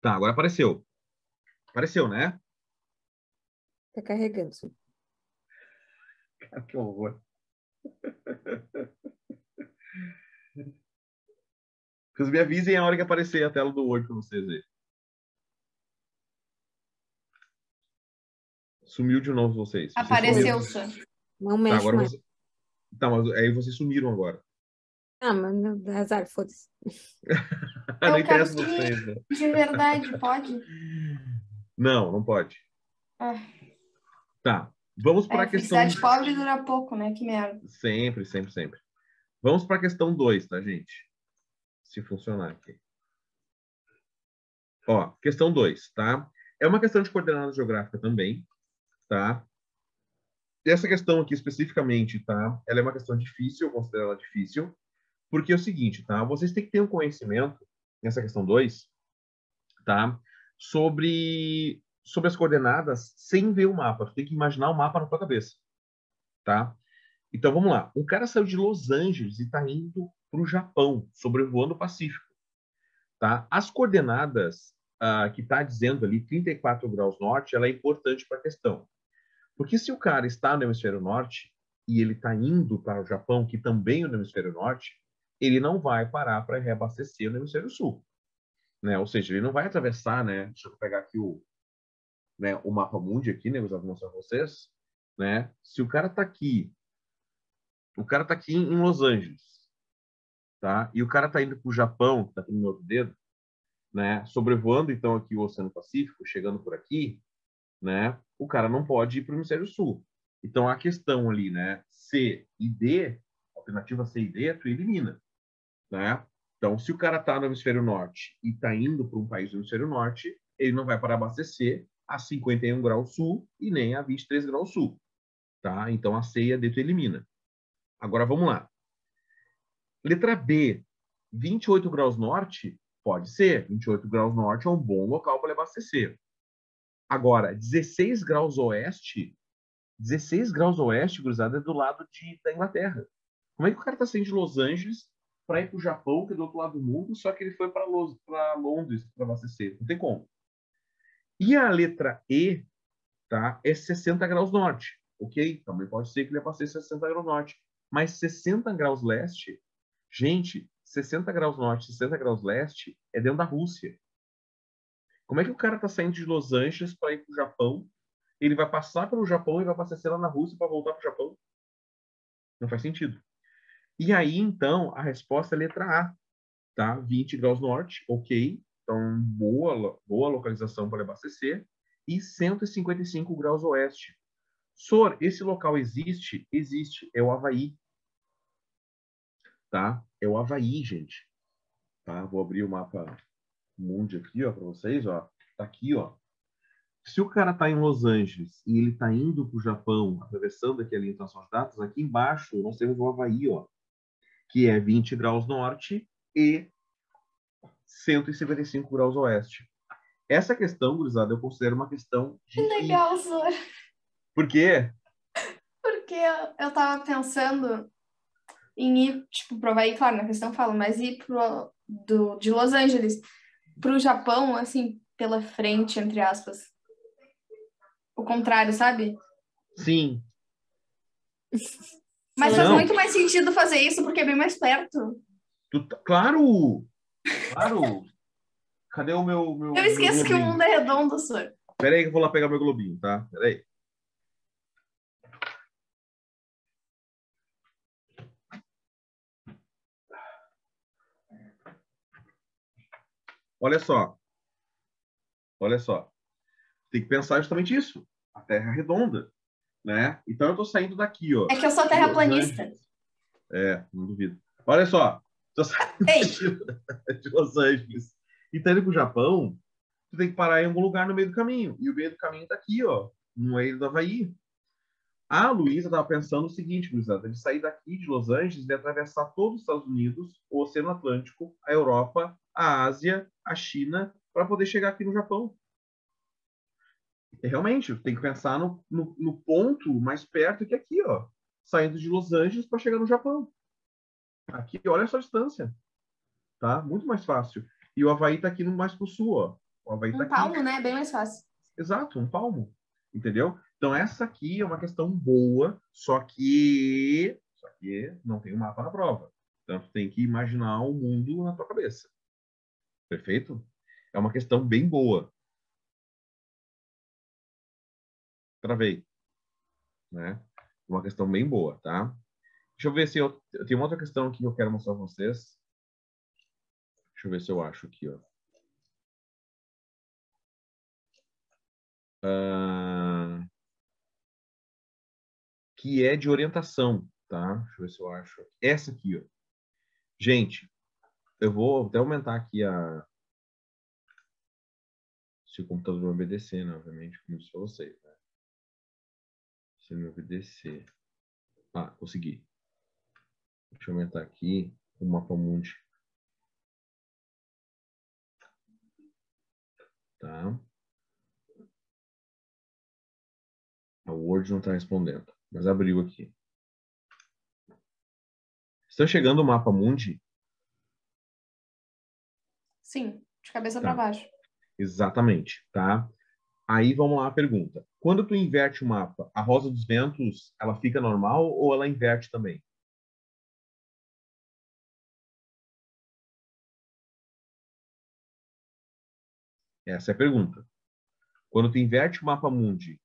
Tá, agora apareceu. Apareceu, né? Tá carregando. Cara, que horror. Vocês me avisem a hora que aparecer a tela do Word para vocês verem. Sumiu de novo vocês. Apareceu, Sor. Não Tá, mexe agora mais. você... Tá, mas aí vocês sumiram agora. Ah, mas não, azar, foda-se. Não Eu quero interessa vocês, né? De verdade, pode? Não, não pode. Ah, Tá, vamos para a questão... felicidade pobre dura pouco, né? Que merda. Sempre, sempre, sempre. Vamos para a questão 2, tá, gente? Se funcionar aqui. Ó, questão 2, tá? É uma questão de coordenada geográfica também, tá? E essa questão aqui especificamente, tá? Ela é uma questão difícil, eu considero ela difícil, porque é o seguinte, tá? Vocês têm que ter um conhecimento, nessa questão 2, tá? Sobre as coordenadas sem ver o mapa. Tu tem que imaginar o mapa na tua cabeça, tá? Então, vamos lá. Um cara saiu de Los Angeles e está indo para o Japão, sobrevoando o Pacífico, tá? As coordenadas que está dizendo ali, 34 graus norte, ela é importante para a questão. Porque se o cara está no hemisfério norte e ele está indo para o Japão, que também é no hemisfério norte, ele não vai parar para reabastecer no hemisfério sul, né? Ou seja, ele não vai atravessar, né? Deixa eu pegar aqui o mapa mundi aqui, né? Eu vou mostrar para vocês, né? Se o cara está aqui, em Los Angeles, tá? E o cara está indo para o Japão, que está aqui no meu outro dedo, né? Sobrevoando então aqui o Oceano Pacífico, chegando por aqui, né? O cara não pode ir para o hemisfério sul. Então a questão ali, né? C e D, alternativa C e D, tu elimina, né? Então se o cara está no hemisfério norte e está indo para um país do hemisfério norte, ele não vai para abastecer a 51 graus sul e nem a 23 graus sul, tá? Então a C e a D tu elimina. Agora vamos lá. Letra B, 28 graus norte, pode ser. 28 graus norte é um bom local para abastecer. Agora, 16 graus oeste, gurizada, é do lado da Inglaterra. Como é que o cara está saindo de Los Angeles para ir para o Japão, que é do outro lado do mundo, só que ele foi para Londres para abastecer? Não tem como. E a letra E, tá, é 60 graus norte. Ok? Também pode ser que ele abasteça 60 graus norte. Mas 60 graus leste, gente, 60 graus norte, 60 graus leste é dentro da Rússia. Como é que o cara está saindo de Los Angeles para ir para o Japão? Ele vai passar pelo Japão e vai abastecer lá na Rússia para voltar para o Japão? Não faz sentido. E aí, então, a resposta é letra A, tá? 20 graus norte, ok. Então, boa localização para abastecer. E 155 graus oeste. Sor, esse local existe? Existe. É o Havaí. Tá? É o Havaí, gente. Tá? Vou abrir o mapa mundi aqui, ó, para vocês, ó. Tá aqui, ó. Se o cara tá em Los Angeles e ele tá indo pro Japão, atravessando aqui a linha de tração de datas, aqui embaixo nós temos o Havaí, ó, que é 20 graus norte e 155 graus oeste. Essa questão, gurizada, eu considero uma questão Que legal, Sor. Por quê? Porque eu tava pensando em ir, tipo, pro Havaí, claro, na questão falo, mas ir de Los Angeles pro Japão, assim, pela frente, entre aspas. O contrário, sabe? Sim. Mas faz muito mais sentido fazer isso porque é bem mais perto. Claro! Claro! Cadê o meu Eu esqueço que o mundo é redondo, Sor. Pera aí que eu vou lá pegar meu globinho, tá? Pera aí. Olha só. Olha só. Tem que pensar justamente isso. A Terra é redonda, né? Então eu tô saindo daqui, ó. É que eu sou terraplanista. Não duvido. Olha só. Tô saindo de Los Angeles e tá indo pro Japão. tu tem que parar em algum lugar no meio do caminho. E o meio do caminho tá aqui, ó, no Ilha do Havaí. A Luísa estava pensando o seguinte, Luísa, de sair daqui de Los Angeles e atravessar todos os Estados Unidos, o Oceano Atlântico, a Europa, a Ásia, a China, para poder chegar aqui no Japão. E realmente, tem que pensar no ponto mais perto que aqui, ó, saindo de Los Angeles para chegar no Japão. Aqui, olha só a distância, tá? Muito mais fácil. E o Havaí está aqui mais pro sul, ó. O Havaí tá Um aqui. palmo, né? Bem mais fácil. Exato, um palmo. Entendeu? Então, essa aqui é uma questão boa, só que não tem um mapa na prova. Então, tu tem que imaginar o mundo na tua cabeça. Perfeito? É uma questão bem boa. Travei. Né? Uma questão bem boa, tá? Deixa eu ver se eu tenho uma outra questão aqui que eu quero mostrar para vocês. Deixa eu ver se eu acho aqui, ó. Que é de orientação, tá? Deixa eu ver se eu acho. Essa aqui, ó. Gente, eu vou até aumentar aqui se o computador me obedecer, né? Obviamente, como disse para vocês, né? Se me obedecer. Ah, consegui. Deixa eu aumentar aqui o mapa mundi. Tá? A Word não está respondendo, mas abriu aqui. Está chegando o mapa mundi? Sim, de cabeça Tá. para baixo. Exatamente, tá? Aí vamos lá a pergunta. Quando tu inverte o mapa, a rosa dos ventos, ela fica normal ou ela inverte também? Essa é a pergunta. Quando tu inverte o mapa mundi,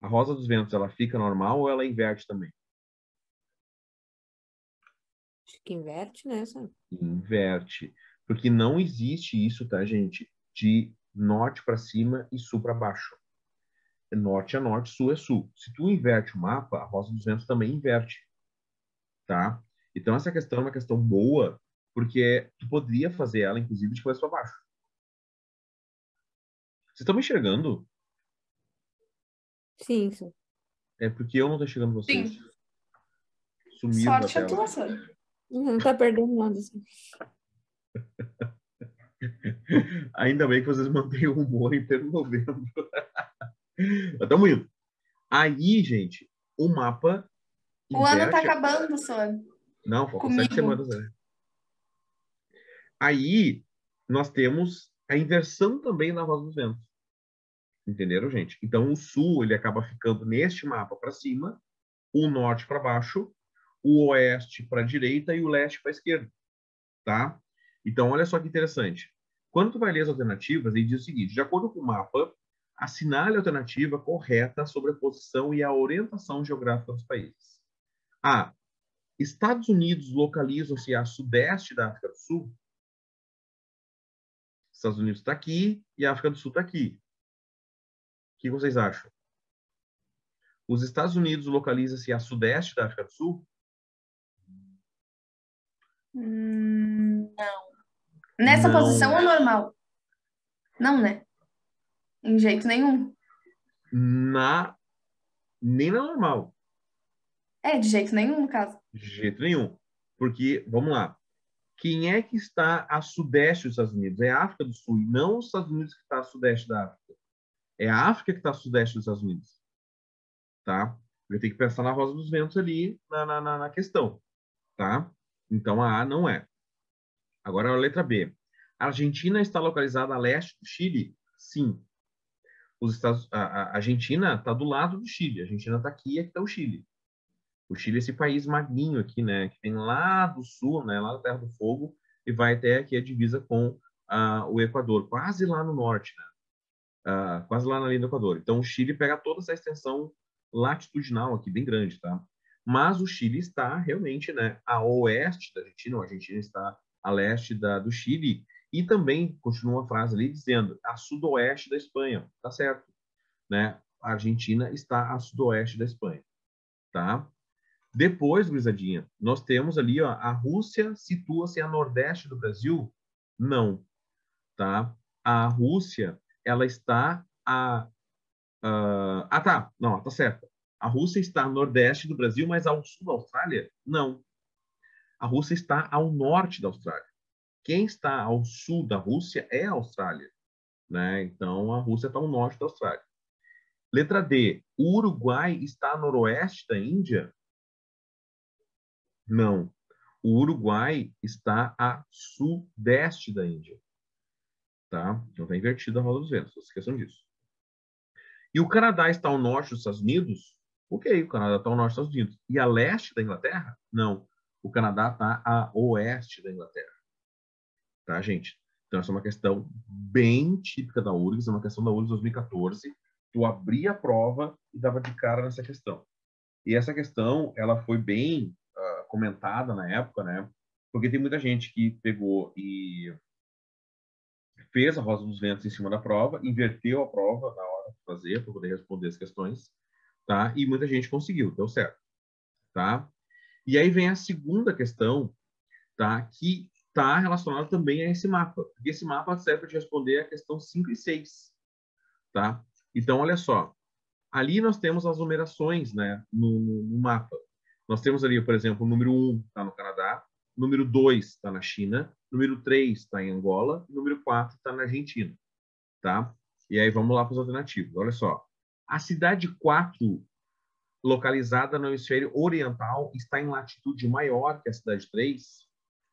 a rosa dos ventos, ela fica normal ou ela inverte também? Acho que inverte, né? Sabe? Inverte. Porque não existe isso, tá, gente? De norte para cima e sul para baixo. Norte é norte, sul é sul. Se tu inverte o mapa, a rosa dos ventos também inverte, tá? Então essa questão é uma questão boa, porque tu poderia fazer ela, inclusive, de cabeça para baixo. Vocês estão me enxergando? Sim, sim. É porque eu não estou enxergando vocês. Sim. Sumiram da Sorte a tela. tua, Sônia. Não tá perdendo nada. Assim. Ainda bem que vocês mantêm o humor em pleno novembro. Estamos indo. Aí, gente, o mapa O ano tá inverte. acabando, Sônia. Não, faltam 7 Comigo. semanas, né? Aí, nós temos a inversão também na rosa dos ventos. Entenderam, gente? Então, o sul, ele acaba ficando neste mapa para cima, o norte para baixo, o oeste para a direita e o leste para a esquerda, tá? Então, olha só que interessante. Quando tu vai ler as alternativas, ele diz o seguinte: de acordo com o mapa, assinale a alternativa correta sobre a posição e a orientação geográfica dos países. A. Estados Unidos localizam-se a sudeste da África do Sul. Estados Unidos está aqui e a África do Sul está aqui. O que vocês acham? Os Estados Unidos localizam-se a sudeste da África do Sul? Não. Nessa Não. posição ou normal? Não, né? Em jeito nenhum. Nem na normal. É, de jeito nenhum, no caso. De jeito nenhum. Porque, vamos lá, quem é que está a sudeste dos Estados Unidos? É a África do Sul, e não os Estados Unidos que está a sudeste da África. É a África que está a sudeste dos Estados Unidos. Tá? Eu tenho que pensar na rosa dos ventos ali na questão. Tá? Então, a A não é. Agora, a letra B. A Argentina está localizada a leste do Chile? Sim. A Argentina está do lado do Chile. A Argentina está aqui e aqui está o Chile. O Chile é esse país magrinho aqui, né? Que vem lá do sul, né? Lá da Terra do Fogo e vai até aqui a divisa com o Equador, quase lá no norte, né? Quase lá na linha do Equador. Então, o Chile pega toda essa extensão latitudinal aqui, bem grande, tá? Mas o Chile está realmente, né, a oeste da Argentina, a Argentina está a leste do Chile, e também, continua a frase ali, dizendo a sudoeste da Espanha, tá certo, né? A Argentina está a sudoeste da Espanha, tá? Depois, gurizadinha, nós temos ali, ó, a Rússia situa-se a nordeste do Brasil? Não, tá? A Rússia, ela está tá. Não, tá certo. A Rússia está ao nordeste do Brasil, mas ao sul da Austrália? Não. A Rússia está ao norte da Austrália. Quem está ao sul da Rússia é a Austrália, né? Então, a Rússia está ao norte da Austrália. Letra D. O Uruguai está a noroeste da Índia? Não. O Uruguai está a sudeste da Índia. Tá? Então, está invertida a roda dos ventos. Não se esqueçam disso. E o Canadá está ao norte dos Estados Unidos? Ok, o Canadá está ao norte dos Estados Unidos. E a leste da Inglaterra? Não. O Canadá está a oeste da Inglaterra. Tá, gente? Então, essa é uma questão bem típica da URGS, é uma questão da URGS 2014. Tu abria a prova e dava de cara nessa questão. E essa questão, ela foi bem comentada na época, né? Porque tem muita gente que pegou e fez a roda dos ventos em cima da prova, inverteu a prova na hora de fazer, para poder responder as questões, tá? E muita gente conseguiu, deu certo, tá? E aí vem a segunda questão, tá? Que está relacionada também a esse mapa, porque esse mapa serve para te responder a questão 5 e 6, tá? Então, olha só, ali nós temos as numerações, né, no mapa. Nós temos ali, por exemplo, o número 1 está no Canadá, o número 2 está na China, o número 3 está em Angola, e o número 4 está na Argentina, tá? E aí vamos lá para os alternativos. Olha só, a cidade 4, localizada no hemisfério oriental, está em latitude maior que a cidade 3.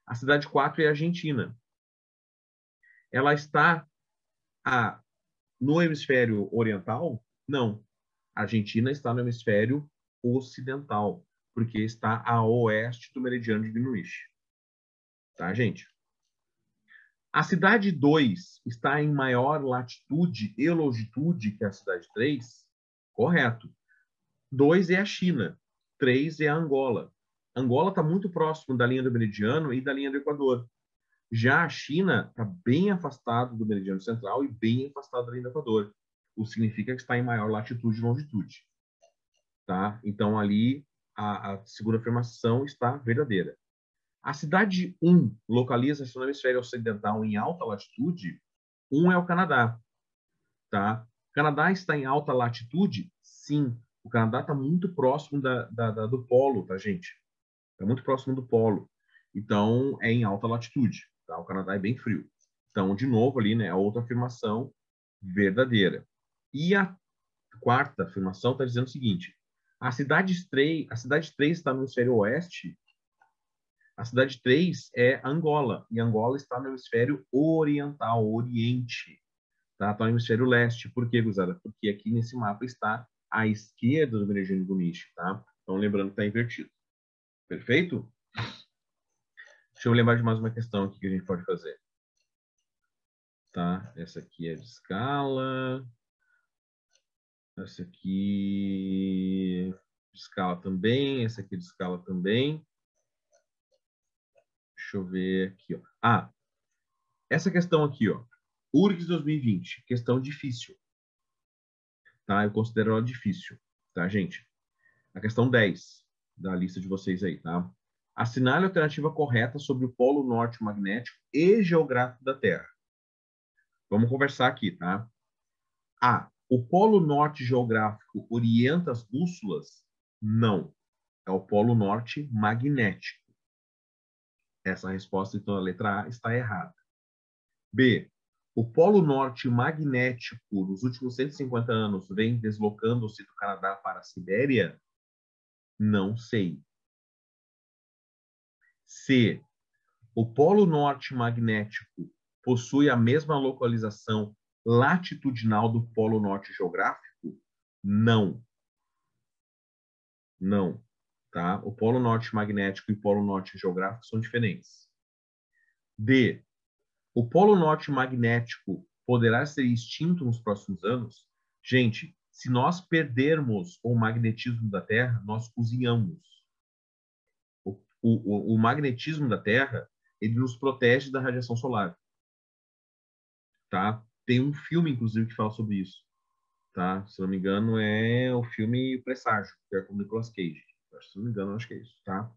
A cidade 4 é a Argentina. Ela está no hemisfério oriental? Não. A Argentina está no hemisfério ocidental, porque está a oeste do meridiano de Greenwich. Tá, gente? A cidade 2 está em maior latitude e longitude que a cidade 3? Correto. 2 é a China, 3 é a Angola. Angola está muito próximo da linha do meridiano e da linha do Equador. Já a China está bem afastada do meridiano central e bem afastada da linha do Equador. O que significa que está em maior latitude e longitude. Tá? Então, ali, a segunda afirmação está verdadeira. A cidade 1 localiza-se no hemisfério ocidental em alta latitude. 1 é o Canadá. Tá? O Canadá está em alta latitude? Sim. O Canadá está muito próximo do polo, tá, gente? Está muito próximo do polo. Então, é em alta latitude. Tá? O Canadá é bem frio. Então, de novo, ali, né, a outra afirmação verdadeira. E a quarta afirmação está dizendo o seguinte: a cidade 3 está no hemisfério oeste. A cidade 3 é Angola, e Angola está no hemisfério oriental, oriente. Tá? Está no hemisfério leste. Por quê, gurizada? Porque aqui nesse mapa está à esquerda do meridiano de Greenwich, tá? Então, lembrando que está invertido. Perfeito? Deixa eu lembrar de mais uma questão aqui que a gente pode fazer. Tá? Essa aqui é de escala. Essa aqui de escala também. Essa aqui de escala também. Deixa eu ver aqui, ó. Essa questão aqui, ó. URGS 2020, questão difícil. Tá? Eu considero ela difícil, tá, gente? A questão 10 da lista de vocês aí, tá? Assinale a alternativa correta sobre o polo norte magnético e geográfico da Terra. Vamos conversar aqui, tá? A. O polo norte geográfico orienta as bússolas? Não. É o polo norte magnético. Essa resposta, então, a letra A está errada. B. O polo norte magnético, nos últimos 150 anos, vem deslocando-se do Canadá para a Sibéria? Não sei. C. O polo norte magnético possui a mesma localização latitudinal do polo norte geográfico? Não. Não. Tá? O polo norte magnético e o polo norte geográfico são diferentes. D. O polo norte magnético poderá ser extinto nos próximos anos? Gente, se nós perdermos o magnetismo da Terra, nós cozinhamos. O magnetismo da Terra, ele nos protege da radiação solar. Tá? Tem um filme, inclusive, que fala sobre isso. Tá? Se não me engano, é o filme Presságio, que é com o Nicolas Cage. Se não me engano, acho que é isso. Tá?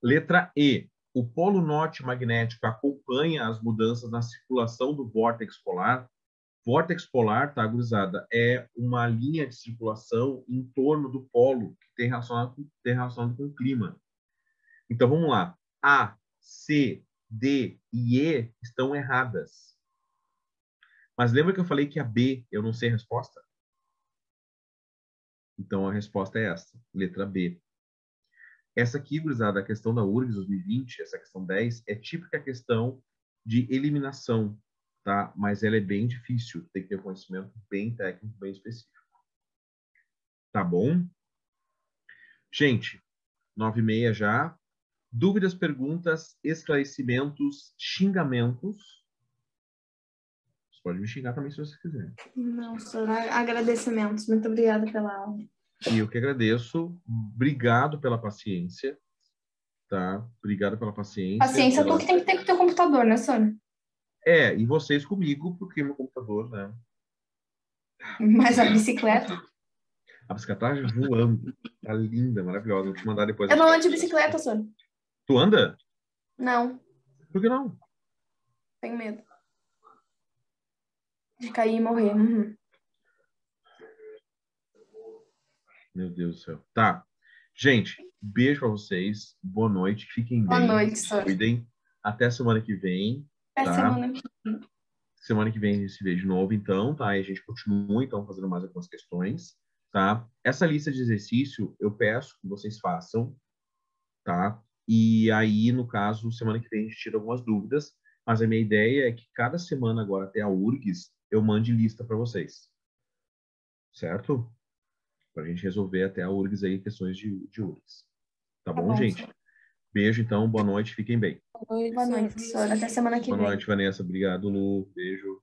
Letra E. O polo norte magnético acompanha as mudanças na circulação do vórtex polar? Vórtex polar, tá, gurizada? É uma linha de circulação em torno do polo que tem relacionado com o clima. Então, vamos lá. A, C, D e E estão erradas. Mas lembra que eu falei que a B, eu não sei a resposta? Então, a resposta é essa, letra B. Essa aqui, gurizada, a questão da URGS 2020, essa questão 10, é típica questão de eliminação, tá? Mas ela é bem difícil, tem que ter um conhecimento bem técnico, bem específico. Tá bom? Gente, 9h30 já. Dúvidas, perguntas, esclarecimentos, xingamentos. Você pode me xingar também se você quiser. Não, senhor, agradecimentos. Muito obrigada pela aula. E eu que agradeço. Obrigado pela paciência, tá? Obrigado pela paciência. Paciência, tu que tem que ter com o teu computador, né, Sônia? E vocês comigo, porque meu computador, né? Mas a bicicleta? A bicicleta tá voando. Tá linda, maravilhosa. Vou te mandar depois. Eu não ando de bicicleta, Sônia. Tu anda? Não, Por que não? tenho medo. De cair e morrer. Uhum. Meu Deus do céu. Tá. Gente, beijo pra vocês. Boa noite. Fiquem Boa bem. noite, Sônia. Cuidem. Até semana que vem. Até Tá? semana que vem. Semana que vem a gente se vê de novo, então, tá? E a gente continua, então, fazendo mais algumas questões, tá? Essa lista de exercício, eu peço que vocês façam, tá? E aí, no caso, semana que vem a gente tira algumas dúvidas, mas a minha ideia é que cada semana agora, até a URGS, eu mande lista para vocês. Certo? Para a gente resolver até a URGS aí questões de URGS. Tá bom, gente? Senhor. Beijo, então. Boa noite. Fiquem bem. Boa noite, Sônia. Até semana que Boa vem. noite, Vanessa. Obrigado, Lu. Beijo.